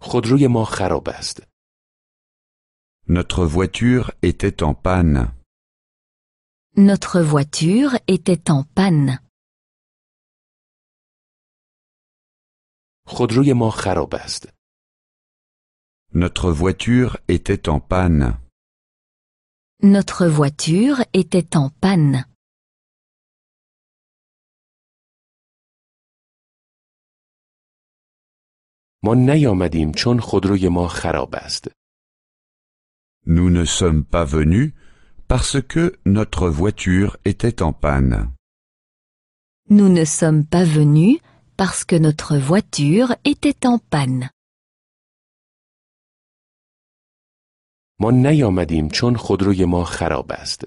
خودروی ما خراب است. Notre voiture était en panne. Notre voiture était en panne. خودروی ما خراب است. Notre voiture était en panne. Notre voiture était en panne. ما نیامدیم چون خودروی ما خراب است. Nous ne sommes pas venus parce que notre voiture était en panne. Nous ne sommes pas venus parce que notre voiture était en panne. ما نیامدیم چون خودروی ما خراب است.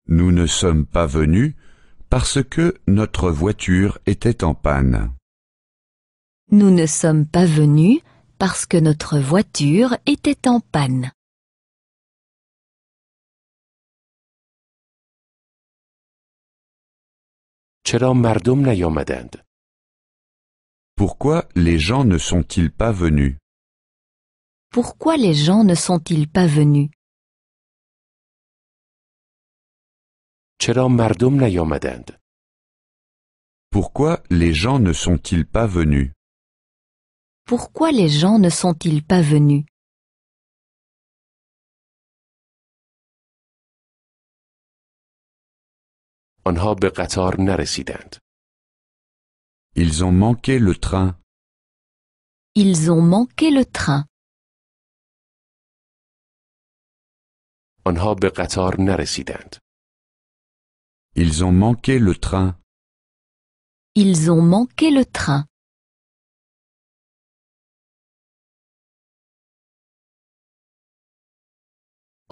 Nous ne sommes pas venus parce que notre voiture était en panne. Nous ne sommes pas venus parce que notre voiture était en panne. چرا مردم نیامدند؟ Pourquoi les gens ne sont-ils pas venus? Pourquoi les gens ne sont-ils pas venus? چرا مردم نیامدند؟ Pourquoi les gens ne sont-ils pas venus? Pourquoi les gens ne sont-ils pas venus? آنها به قطار نرسیدند. Ils ont manqué le train. Ils ont manqué le train. آنها به قطار نرسیدند. Ils ont manqué le train. Ils ont manqué le train.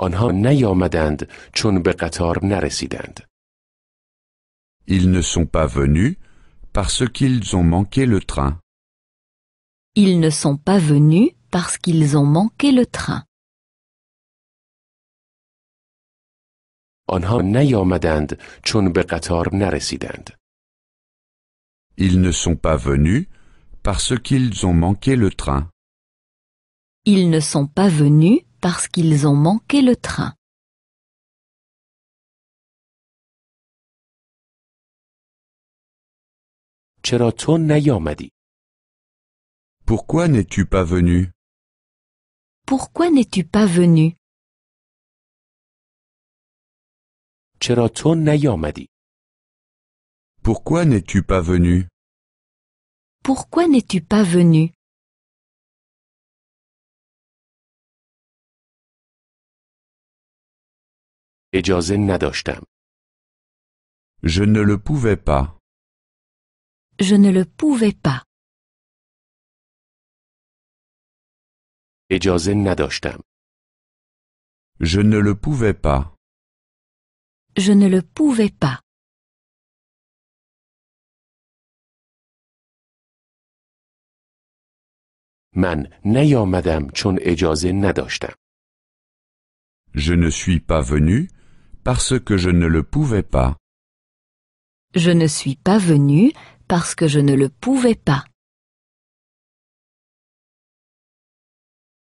آنها نیامدند چون به قطار نرسیدند. Ils ne sont pas venus parce qu'ils ont manqué le train. Ils ne sont pas venus parce qu'ils ont manqué le train. آنها نیامدند چون به قطار نرسیدند. Ils ne sont pas venus parce qu'ils ont manqué le train. Ils ne sont pas venus parce qu'ils ont manqué le train. چرا تو نیامدی؟ Pourquoi n'es-tu pas venu? Pourquoi n'es-tu pas venu? چرا تو نیامدی؟ Pourquoi n'es-tu pas venu? Pourquoi n'es-tu pas venu? اجازه نداشتم. Je ne le pouvais pas. Je ne le pouvais pas. اجازه نداشتم. Je ne le pouvais pas. Je ne le pouvais pas. من نیامدم چون اجازه نداشتم. Je ne suis pas venu parce que je ne le pouvais pas. Je ne suis pas venu parce que je ne le pouvais pas.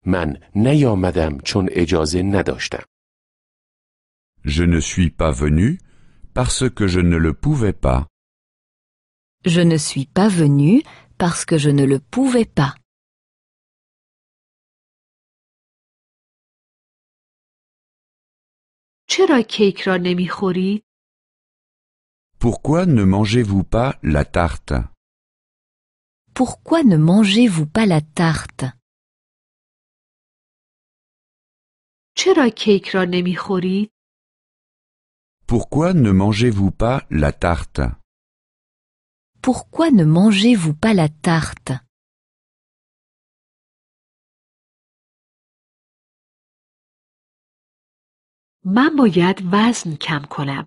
من نیامدم چون اجازه نداشتم. Je ne suis pas venu parce que je ne le pouvais pas. Je ne suis pas venu parce que je ne le pouvais pas. چرا کیک را نمیخورید؟ Pourquoi ne mangez-vous pas la tarte? Pourquoi ne mangez-vous pas la tarte? چرا کیک را نمیخورید؟ Pourquoi ne mangez-vous pas la tarte? Pourquoi ne mangez-vous pas la tarte? من باید وزن کم کنم.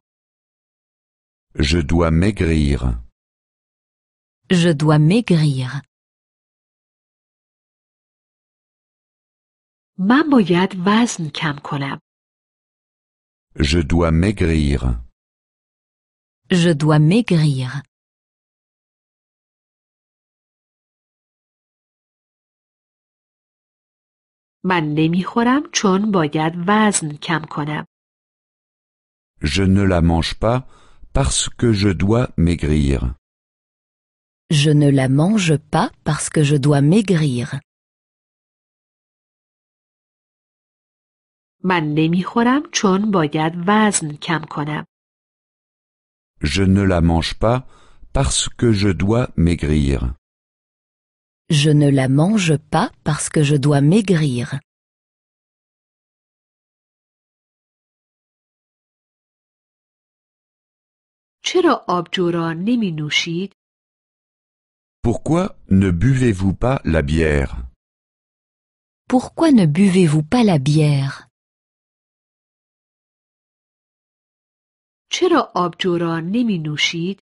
Je dois maigrir. Je dois maigrir. من باید وزن کم کنم. Je dois maigrir. Je dois maigrir. من نمیخورم چون باید وزن کم کنم. Je ne la mange pas parce que je dois maigrir. Je ne la mange pas parce que je dois maigrir. من نمیخورم چون باید وزن کم کنم. Je ne la mange pas parce que je dois maigrir. Je ne la mange pas parce que je dois maigrir. چرا آبجو را نمی نوشید؟ Pourquoi ne buvez-vous pas la bière? Pourquoi ne buvez-vous pas la bière? چرا آبجو را نمی نوشید؟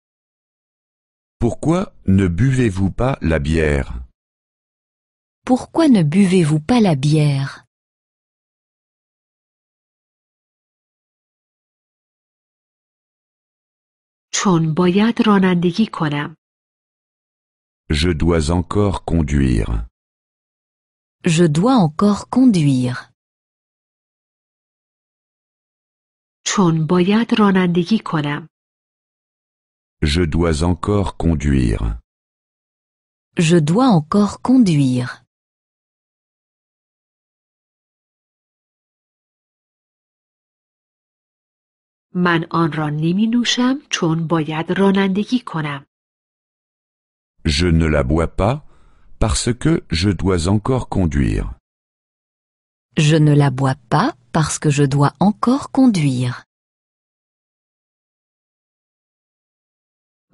Pourquoi ne buvez-vous pas la bière? Pourquoi ne buvez-vous pas la bière? چون باید رانندگی کنم. Je dois encore conduire. Je dois encore conduire. چون باید رانندگی کنم. Je dois encore conduire. Je dois encore conduire. من آن را نمی نوشم چون باید رانندگی کنم. Je ne la bois pas parce que je dois encore conduire. Je ne la bois pas parce que je dois encore conduire.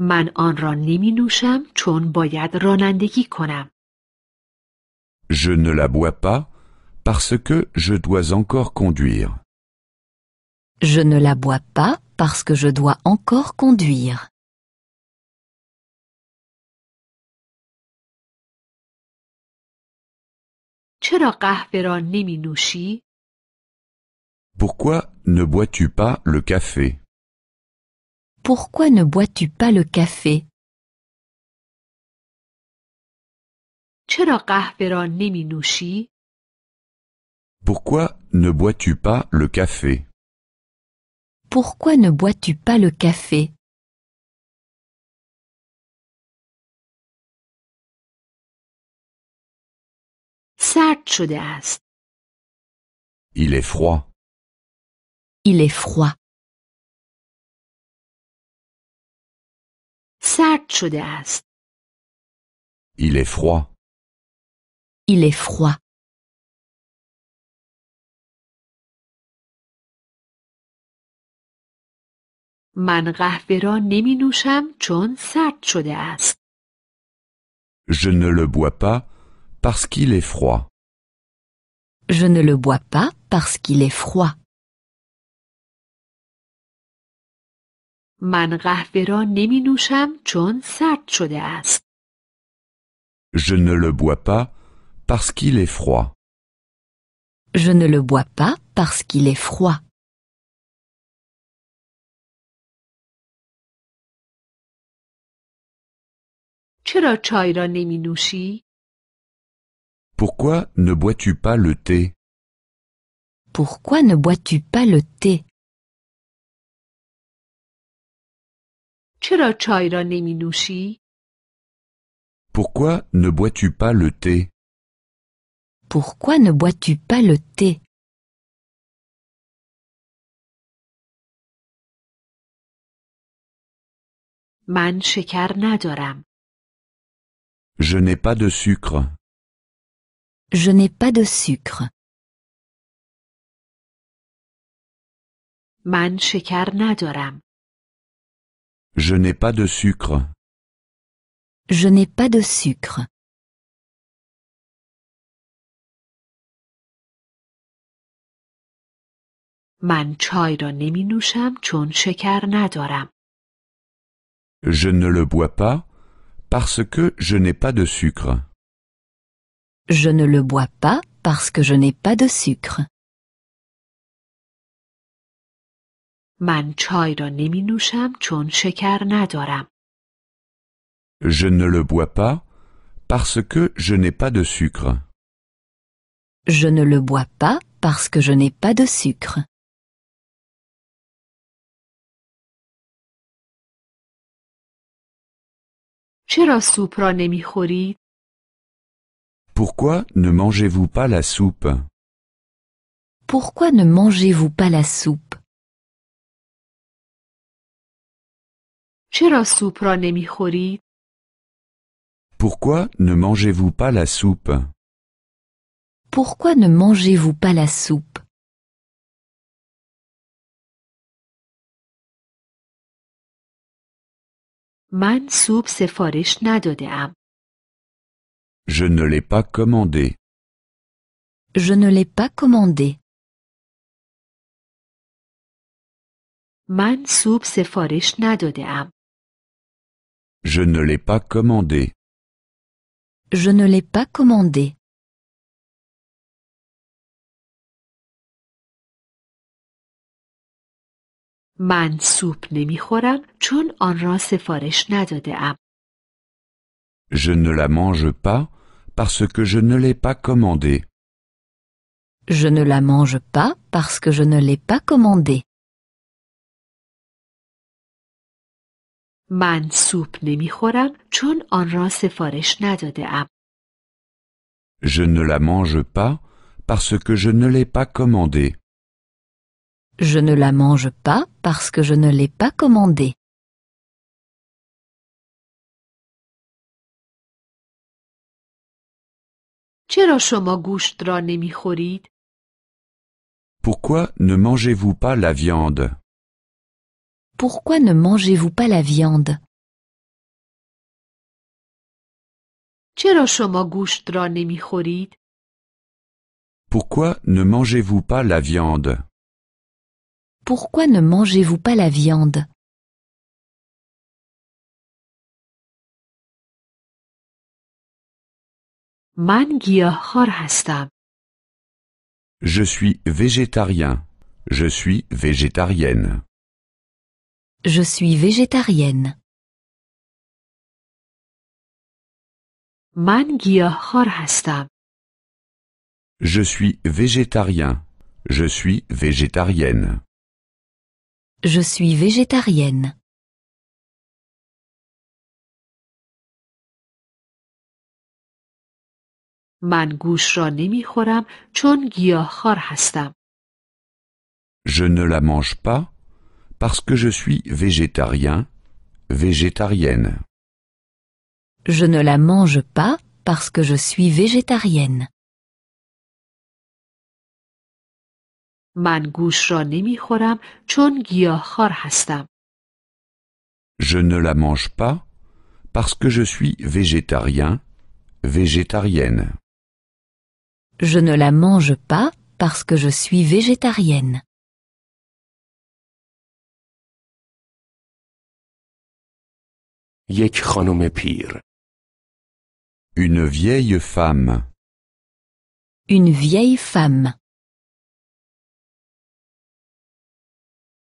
من آن را نمی نوشم چون باید رانندگی کنم. Je ne la bois pas parce que je dois encore conduire. Je ne la bois pas parce que je dois encore conduire. چرا قهوه را نمی نوشی؟ Pourquoi ne bois-tu pas le café? Pourquoi ne bois-tu pas le café? چرا قهوه را نمی نوشی؟ Pourquoi ne bois-tu pas le café? Pourquoi ne bois-tu pas le café? سرد شده است. Il est froid. Il est froid. سرد شده است. Il est froid. Il est froid. من قهوه را نمی نوشم چون سرد شده است. Je ne le bois pas parce qu'il est froid. Je ne le bois pas parce qu'il est froid. من قهوه را نمی نوشم چون سرد شده است. Je ne le bois pas parce qu'il est froid. Je ne le bois pas parce qu'il est froid. چرا چای را نمی نوشی؟ Pourquoi ne bois-tu pas le thé? Pourquoi ne bois-tu pas le thé? چرا چای را نمی نوشی؟ Pourquoi ne bois-tu pas le thé? Pourquoi ne bois-tu pas le thé? من شکر ندارم. Je n'ai pas de sucre. Je n'ai pas de sucre. من شکر ندارم. Je n'ai pas de sucre. Je n'ai pas de sucre. من چای را نمی نوشم چون شکر ندارم. Je ne le bois pas parce que je n'ai pas de sucre. Je ne le bois pas parce que je n'ai pas de sucre. من چای را نمی نوشم چون شکر ندارم. Je ne le bois pas parce que je n'ai pas de sucre. Je ne le bois pas parce que je n'ai pas de sucre. چرا سوپ را نمی خورید؟ Pourquoi ne mangez-vous pas la soupe? Pourquoi ne mangez-vous pas la soupe? چرا سوپ را نمی خورید؟ Pourquoi ne mangez-vous pas la soupe? Pourquoi ne mangez-vous pas la soupe? من سوپ سفارش نداده ام. Je ne l'ai pas commandé. Je ne l'ai pas commandé. من سوپ سفارش نداده ام. Je ne l'ai pas commandé. Je ne l'ai pas commandé. من سوپ نمی خورم چون آن را سفارش نداده ام. Je ne la mange pas parce que je ne l'ai pas commandé. Je ne la mange pas parce que je ne l'ai pas commandé. من سوپ نمی خورم چون آن را سفارش نداده ام. Je ne la mange pas parce que je ne l'ai pas commandé. Je ne la mange pas parce que je ne l'ai pas commandé. چرا شما گوشت را نمی خورید؟ Pourquoi ne mangez-vous pas la viande? Pourquoi ne mangez-vous pas la viande? چرا شما گوشت را نمی خورید؟ Pourquoi ne mangez-vous pas la viande? Pourquoi ne mangez-vous pas la viande? من گیاهخوار هستم. Je suis végétarien. Je suis végétarienne. Je suis végétarienne. من گیاهخوار هستم. Je suis végétarien. Je suis végétarienne. Je suis végétarienne. من گوشت را نمی خورم چون گیاهخوار هستم. Je ne la mange pas parce que je suis végétarien, végétarienne. Je ne la mange pas parce que je suis végétarienne. من گوشت را نمی خورم چون گیاهخوار هستم. Je ne la mange pas parce que je suis végétarien, végétarienne. Je ne la mange pas parce que je suis végétarienne. یک خانم پیر. Une vieille femme. Une vieille femme.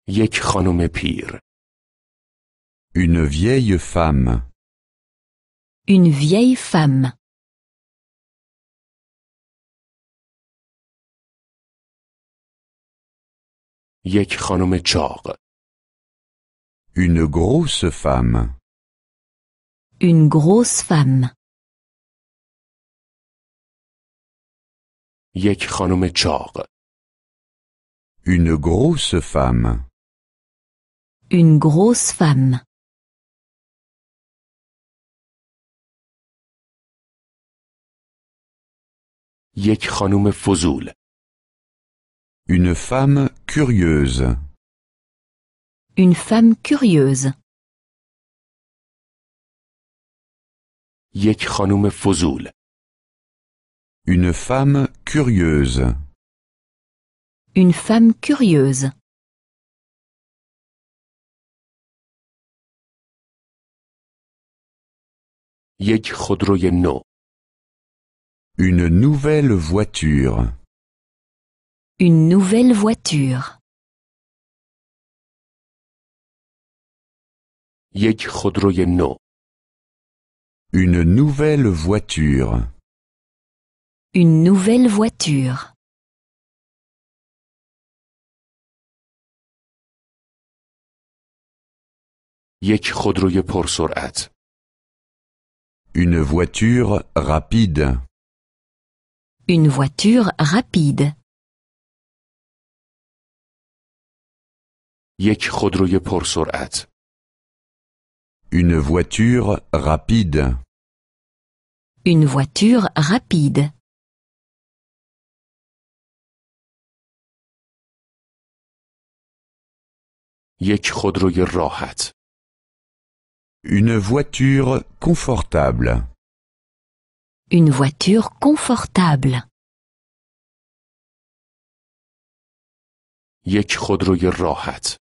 یک خانم پیر. Une vieille femme. Une vieille femme. یک خانم چاق. Une grosse femme. Une grosse femme. یک خانم چاق. Une grosse femme. Une grosse femme. یک خانم فضول. Une femme curieuse. Une femme curieuse. یک خانم فضول. Une femme curieuse. Une femme curieuse. یک خودروی نو. Une nouvelle voiture. Une nouvelle voiture. یک خودروی نو. Une nouvelle voiture. Une nouvelle voiture. یک خودروی پرسرعت. Une voiture rapide. Une voiture rapide. یک خودروی پرسرعت. Une voiture rapide. Une voiture rapide. یک خودروی راحت. Une voiture confortable. Une voiture confortable. یک خودروی راحت.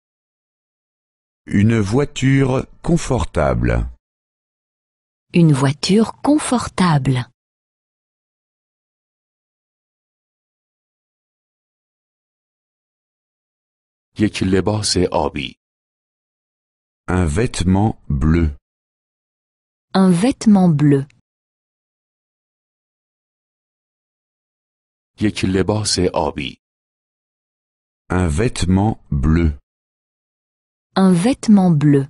Une voiture confortable. Une voiture confortable. یک لباس آبی. Un vêtement bleu. Un vêtement bleu. یک لباس آبی. Un vêtement bleu. Un vêtement bleu.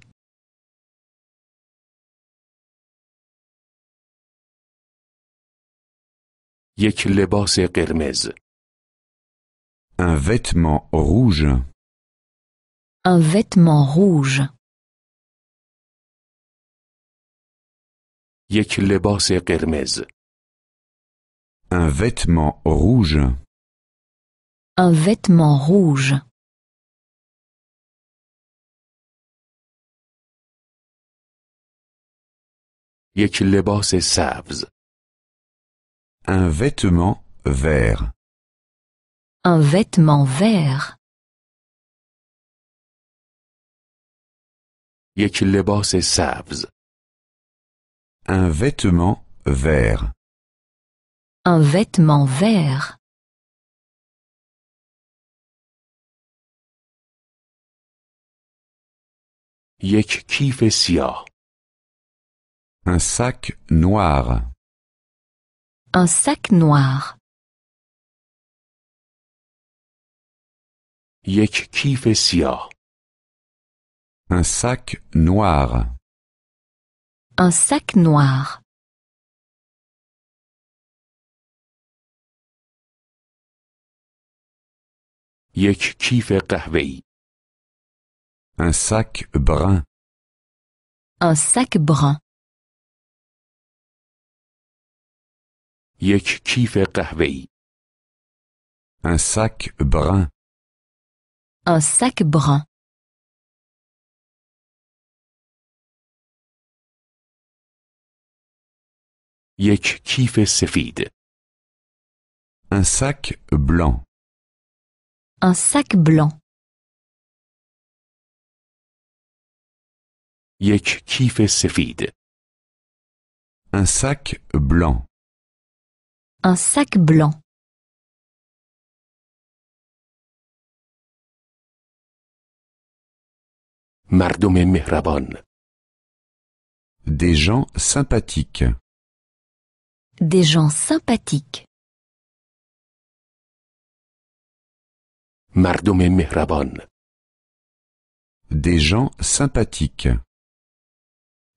یک لباس قرمز. Un vêtement rouge. Un vêtement rouge. یک لباس قرمز. Un vêtement rouge. Un vêtement rouge. یک لباس سبز. Un vêtement vert. Un vêtement vert. یک لباس سبز. Un vêtement vert. Un vêtement vert. یک کیف سیاه. Un sac noir. Un sac noir. یک کیف سیاه. Un sac noir. Un sac noir. یک کیف قهوه‌ای. Un sac brun. Un sac brun. یک کیف قهوه‌ای. Un sac brun. Un sac brun. یک کیف سفید. Un sac blanc. Un sac blanc. یک کیف سفید. Un sac blanc. Un sac blanc. مردم مهربان. Des gens sympathiques. Des gens sympathiques. مردم مهربان. Des gens sympathiques.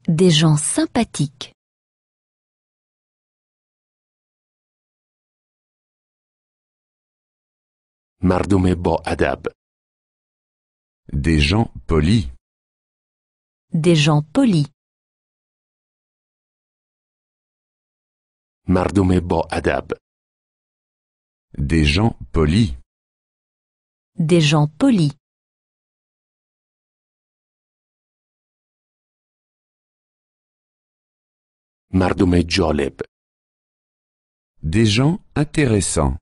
Des gens sympathiques. مردم با ادب. Des gens polis. Des gens polis. مردم با ادب. Des gens polis. Des gens polis. مردم جالب. Des gens intéressants.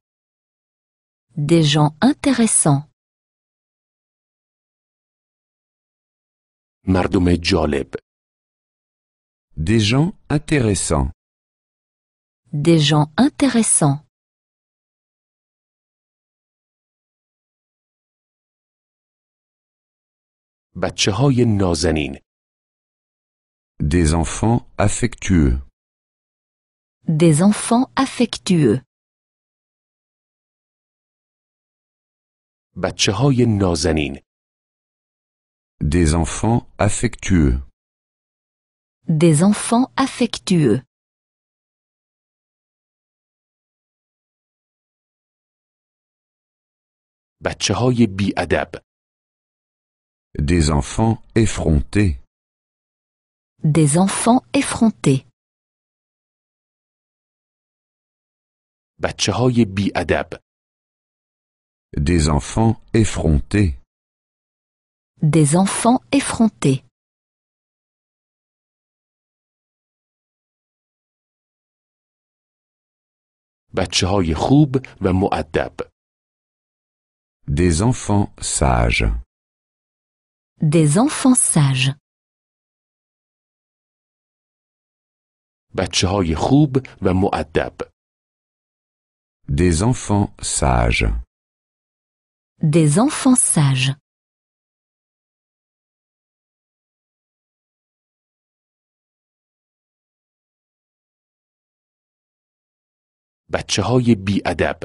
Des gens intéressants. مردم جالب. Des gens intéressants. Des gens intéressants. بچه‌های نازنین. Des enfants affectueux. Des enfants affectueux. بچه‌های نازنین. Des enfants affectueux. Des enfants affectueux. بچه‌های بی‌ادب. Des enfants effrontés. Des enfants effrontés. بچه‌های بی‌ادب. Des enfants effrontés. Des enfants effrontés. بچه‌های خوب و مؤدب. Des enfants sages. Des enfants sages. بچه‌های خوب و مؤدب. Des enfants sages. Des enfants sages. بچه‌های بی‌ادب.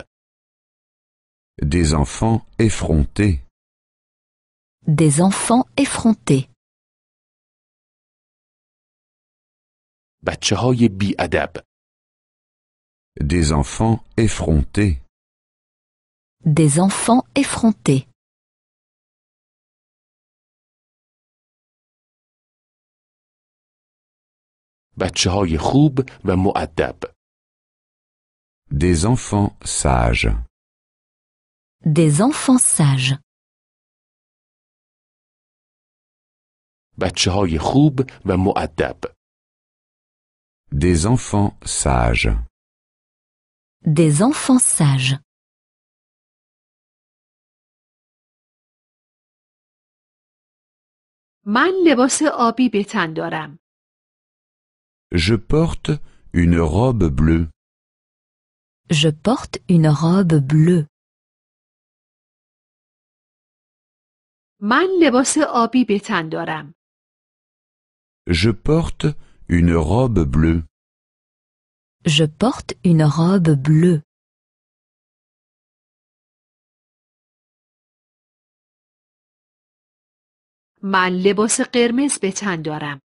Des enfants effrontés. Des enfants effrontés. بچه‌های بی‌ادب. Des enfants effrontés. Des enfants effrontés. بچه‌های خوب و مؤدب. Des enfants sages. Des enfants sages. بچه‌های خوب و مؤدب. Des enfants sages. Des enfants sages. من لباس آبی به تن دارم. Je porte une robe bleue. Je porte une robe bleue. من لباس آبی به تن دارم. Je porte une robe bleue. Je porte une robe bleue. من لباس قرمز به تن دارم.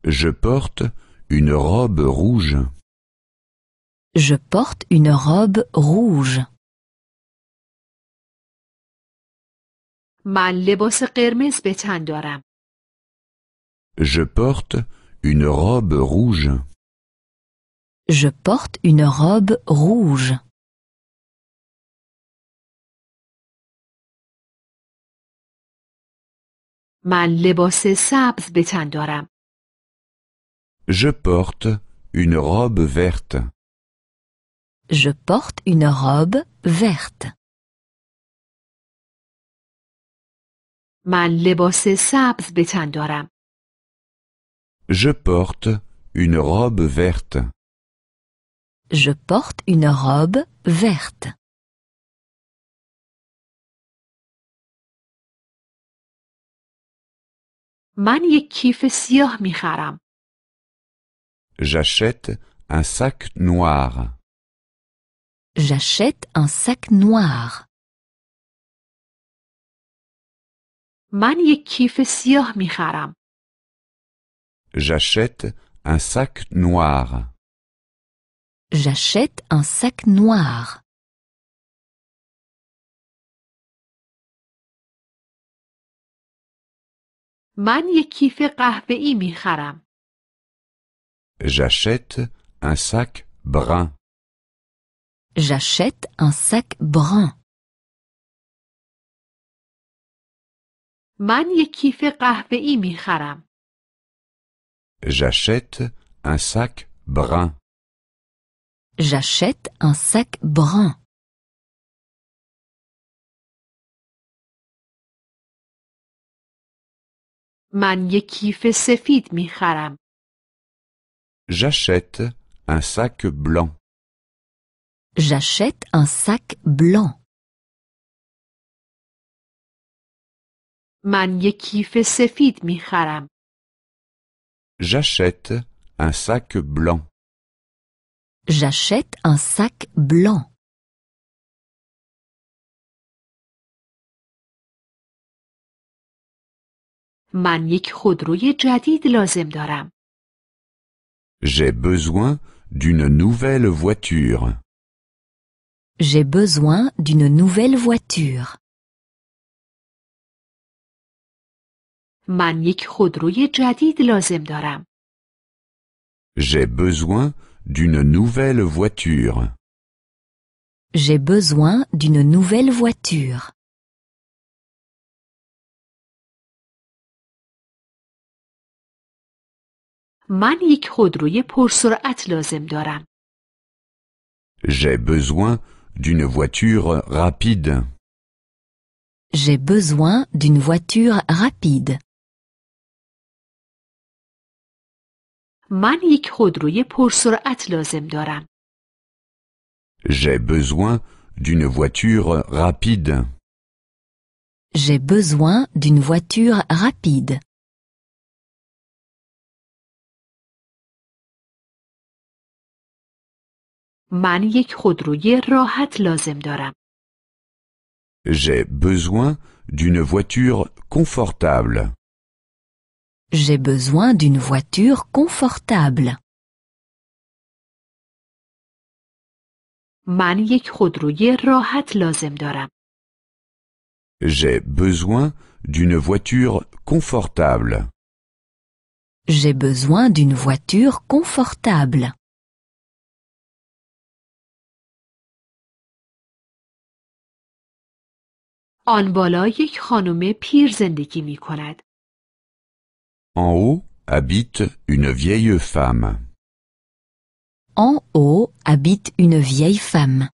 Je porte une robe rouge. Je porte une robe rouge. من لباس قرمز به تن دارم. Je porte une robe rouge. Je porte une robe rouge. من لباس سبز به تن دارم. Je porte une robe verte. Je porte une robe verte. من لباس سبز به تن دارم. Je porte une robe verte. Je porte une robe verte. من یک کیف سیاه می خرم. J'achète un sac noir. J'achète un sac noir. من یک کیف سیاه می خرم. J'achète un sac noir. J'achète un sac noir. من یک کیف قهوه‌ای می خرم. J'achète un sac brun. J'achète un sac brun. من یک کیف قهوه‌ای می خرم. J'achète un sac brun. J'achète un sac brun. من یک کیف سفید می خرم. J'achète un sac blanc. J'achète un sac blanc. من یک کیف سفید می خرم. J'achète un sac blanc. J'achète un sac blanc. من یک خودروی جدید لازم دارم. J'ai besoin d'une nouvelle voiture. J'ai besoin d'une nouvelle voiture. من یک خودروی جدید لازم دارم. J'ai besoin d'une nouvelle voiture. J'ai besoin d'une nouvelle voiture. من یک خودروی پرسرعت لازم دارم. J'ai besoin d'une voiture rapide. J'ai besoin d'une voiture rapide. من یک خودروی پرسرعت لازم دارم. J'ai besoin d'une voiture rapide. J'ai besoin d'une voiture rapide. من یک خودروی راحت لازم دارم. J'ai besoin d'une voiture confortable. J'ai besoin d'une voiture confortable. من یک خودروی راحت لازم دارم. J'ai besoin d'une voiture confortable. J'ai besoin d'une voiture confortable. آن بالا یک خانم پیر زندگی می کند. En haut habite une vieille femme. En haut habite une vieille femme.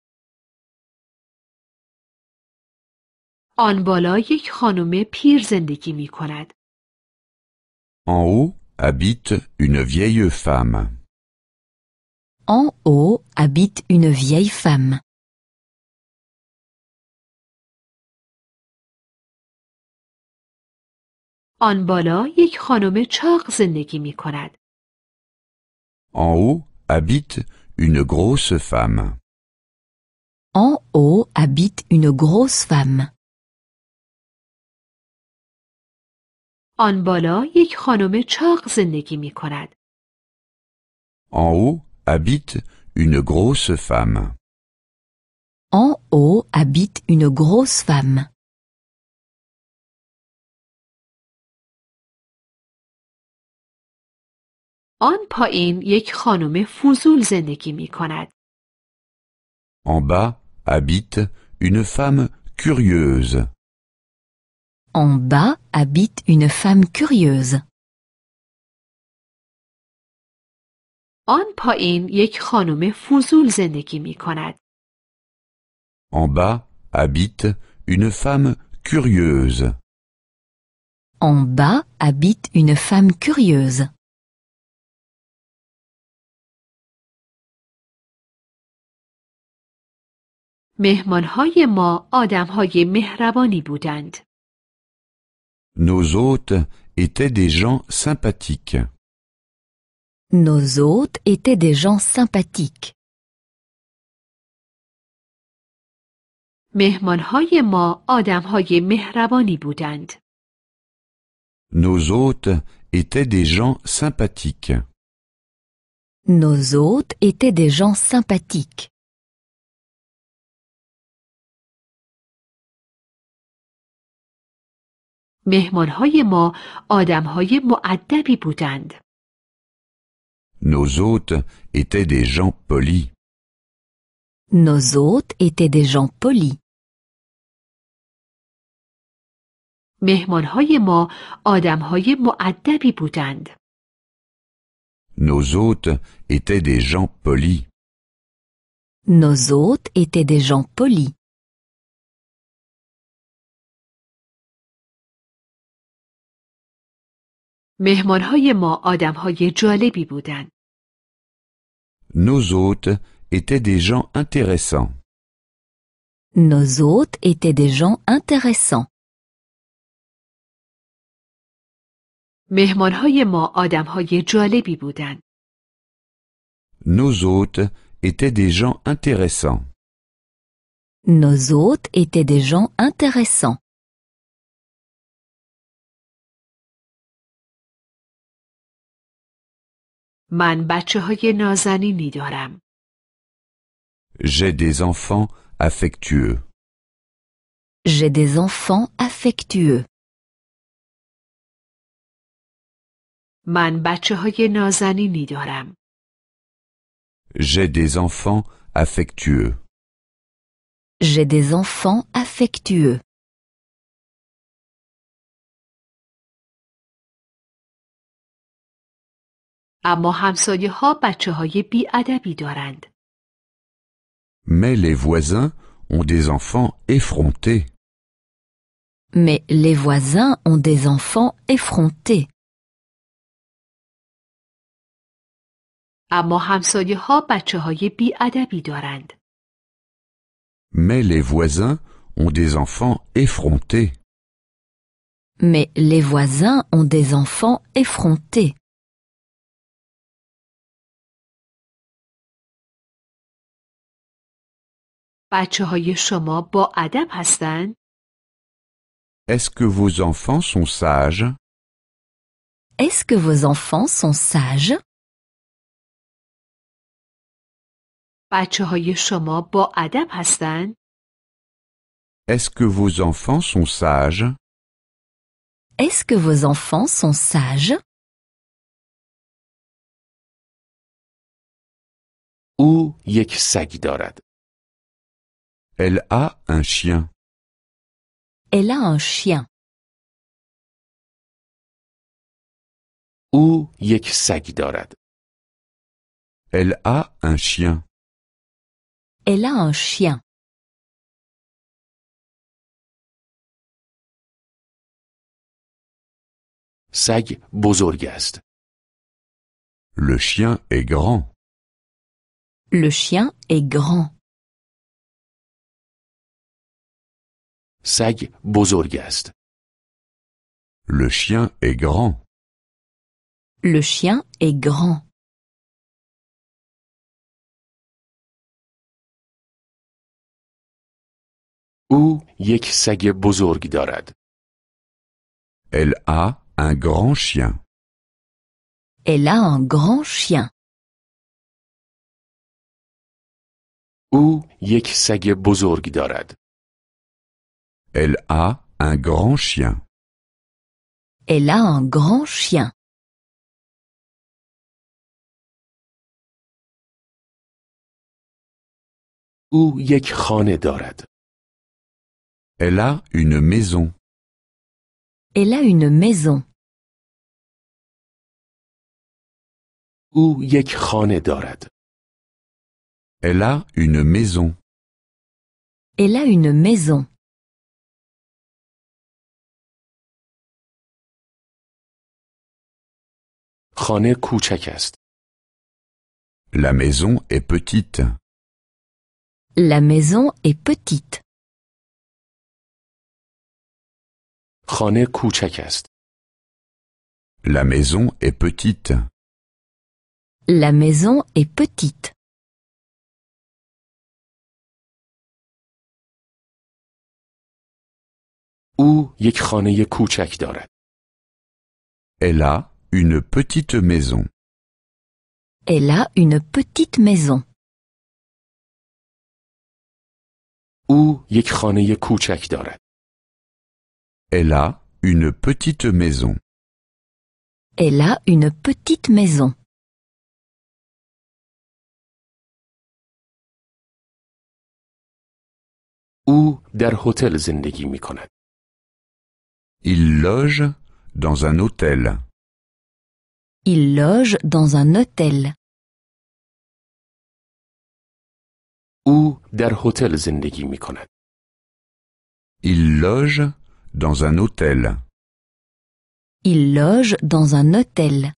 آن بالا یک خانم پیر زندگی می کند. En haut habite une vieille femme. En haut habite une vieille femme. آن بالا یک خانم چاق زندگی می کند. En haut habite une grosse femme. En haut habite une grosse femme. آن بالا یک خانم چاق زندگی می کند. En haut habite une grosse femme. En haut habite une grosse femme. آن پایین یک خانم فضول زندگی می کند. En bas habite une femme curieuse. En bas habite une femme curieuse. آن پایین یک خانم فضول زندگی می کند. En bas habite une femme curieuse. En bas habite une femme curieuse. مهمانهای ما آدمهای مهربانی بودند. Nos hôtes étaient des gens sympathiques. Nos hôtes étaient des gens sympathiques. مهمانهای ما آدمهای مهربانی بودند. Nos hôtes étaient des gens sympathiques. Nos hôtes étaient des gens sympathiques. مهمانهای ما آدمهای مؤدبی بودند. Nos hôtes étaient des gens polis. Nos hôtes étaient des gens polis. مهمانهای ما آدمهای مؤدبی بودند. Nos hôtes étaient des gens polis. Nos hôtes étaient des gens polis. مهمانهای ما آدمهای جالبی بودند. Nos hôtes étaient des gens intéressants. Nos hôtes étaient des gens intéressants. مهمانهای ما آدمهای جالبی بودند. Nos hôtes étaient des gens intéressants. Nos hôtes étaient des gens intéressants. من بچه‌های نازنینی دارم. J'ai des enfants affectueux. J'ai des enfants affectueux. من بچه‌های نازنینی دارم. J'ai des enfants affectueux. J'ai des enfants affectueux. اما همسایه‌ها بچه‌های بی‌ادبی دارند. Mais les voisins ont des enfants effrontés. Mais les voisins ont des enfants effrontés. اما همسایه‌ها بچه‌های بی‌ادبی دارند. Mais les voisins ont des enfants effrontés. Mais les voisins ont des enfants effrontés. بچه‌های شما با ادب هستند؟ Est-ce que vos enfants sont sages? Est-ce que vos enfants sont sages? بچه‌های شما با ادب هستند؟ Est-ce que vos enfants sont sages? Est-ce que vos enfants sont sages? او یک سگ دارد. Elle a un chien. Elle a un chien. او یک سگ دارد. Elle a un chien. Elle a un chien. سگ بزرگ است. Le chien est grand. Le chien est grand. سگ بزرگ است. Le chien est grand. Le chien est grand. او یک سگ بزرگ دارد. Elle a un grand chien. Elle a un grand chien. او یک سگ بزرگ دارد. Elle a un grand chien. Elle a un grand chien. او یک خانه دارد. Elle a une maison. Elle a une maison. او یک خانه دارد. Elle a une maison. Elle a une maison. خانه کوچک است. La maison est petite. La maison est petite. خانه کوچک است. La maison est petite. La maison est petite. او یک خانه کوچک دارد. Elle a une petite maison. Elle a une petite maison. او یک خانه کوچک دارد. Elle a une petite maison. Elle a une petite maison. او در هتل زندگی می کند. Il loge dans un hôtel. Il loge dans un hôtel. او در هتل زندگی می کند. Il loge dans un hôtel. Il loge dans un hôtel.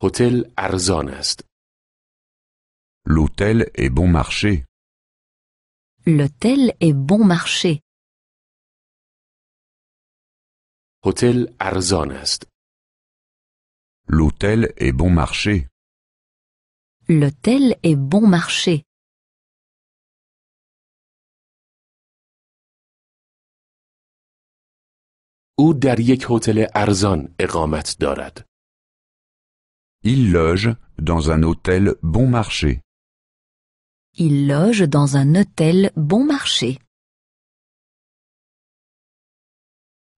هتل ارزان است. L'hôtel est bon marché. L'hôtel est bon marché. هتل ارزان است. L'hôtel est bon marché. L'hôtel est bon marché. او در یک هتل ارزان اقامت دارد. Il loge dans un hôtel bon marché. Il loge dans un hôtel bon marché.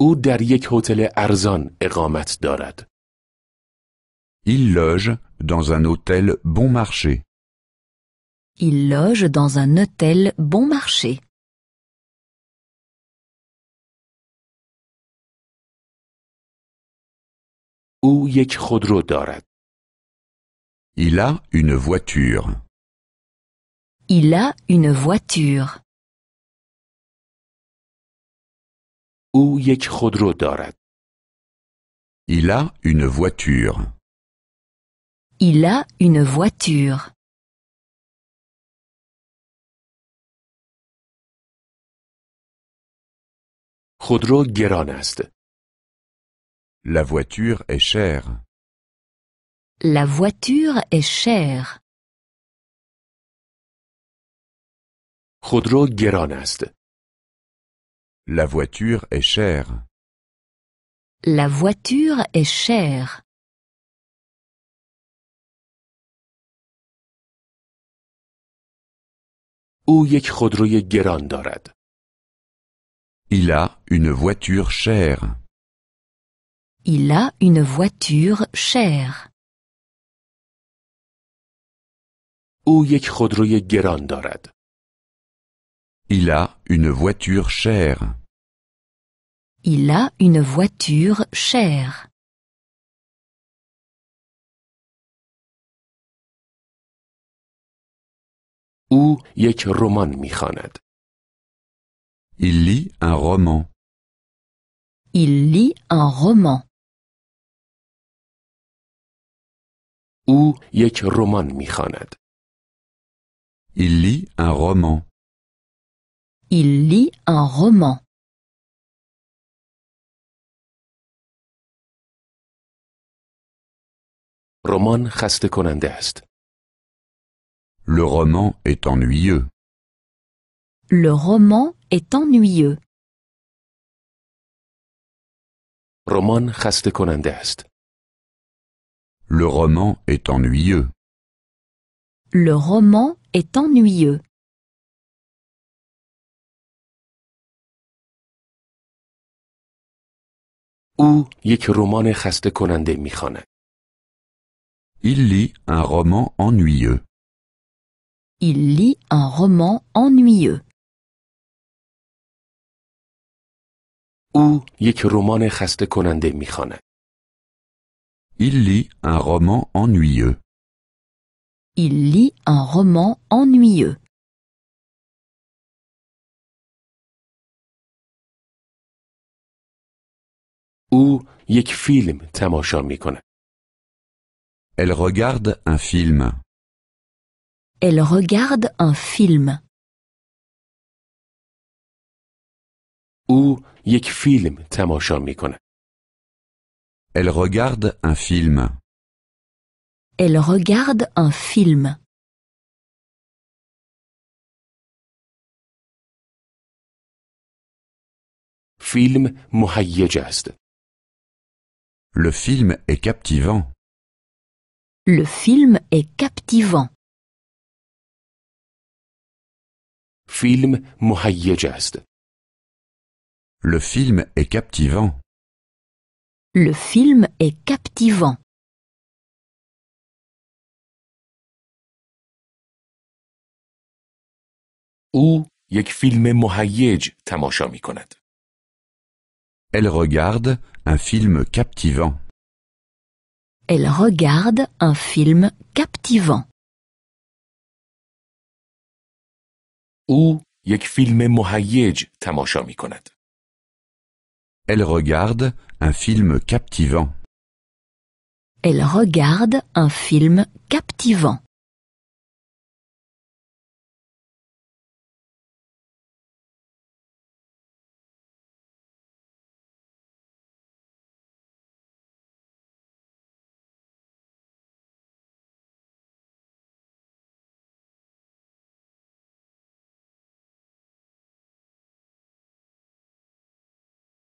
او در یک هتل ارزان اقامت دارد. Il loge dans un hôtel bon marché. Il loge dans un hôtel bon marché. او یک خودرو دارد. Il a une voiture. Il a une voiture. او یک خودرو دارد. Il a une voiture. Il a une voiture. خودرو گران است. La voiture est chère. La voiture est chère. خودرو گران است. La voiture est chère. La voiture est chère. او یک خودروی گران دارد. Il a une voiture chère. Il a une voiture chère. او یک خودروی گران دارد. Il a une voiture chère. Il a une voiture chère. او یک رمان می‌خواند. Il lit un roman. Il lit un roman. او یک رمان می‌خواند. Il lit un roman. Il lit un roman. رمان خسته کننده است. Le roman est ennuyeux. Le roman est ennuyeux. رمان خسته کننده است. Le roman est ennuyeux. Le roman est ennuyeux. او یک رمان خسته کننده می‌خواند. Il lit un roman ennuyeux. Il lit un roman ennuyeux. او یک رمان خسته کننده می‌خواند. Il lit un roman ennuyeux. Il lit un roman ennuyeux. او یک فیلم تماشا می‌کند. Elle regarde un film. Elle regarde un film. او یک فیلم تماشا می‌کند. Elle regarde un film. Elle regarde un film. فیلم مهیج است. Le film est captivant. Le film est captivant. فیلم مهیج است. Le film est captivant. Le film est captivant. او یک فیلم مهیج تماشا می کند. Elle regarde un film captivant. Elle regarde un film captivant. او یک فیلم مهیج تماشا می کند. Elle regarde un film captivant. Elle regarde un film captivant.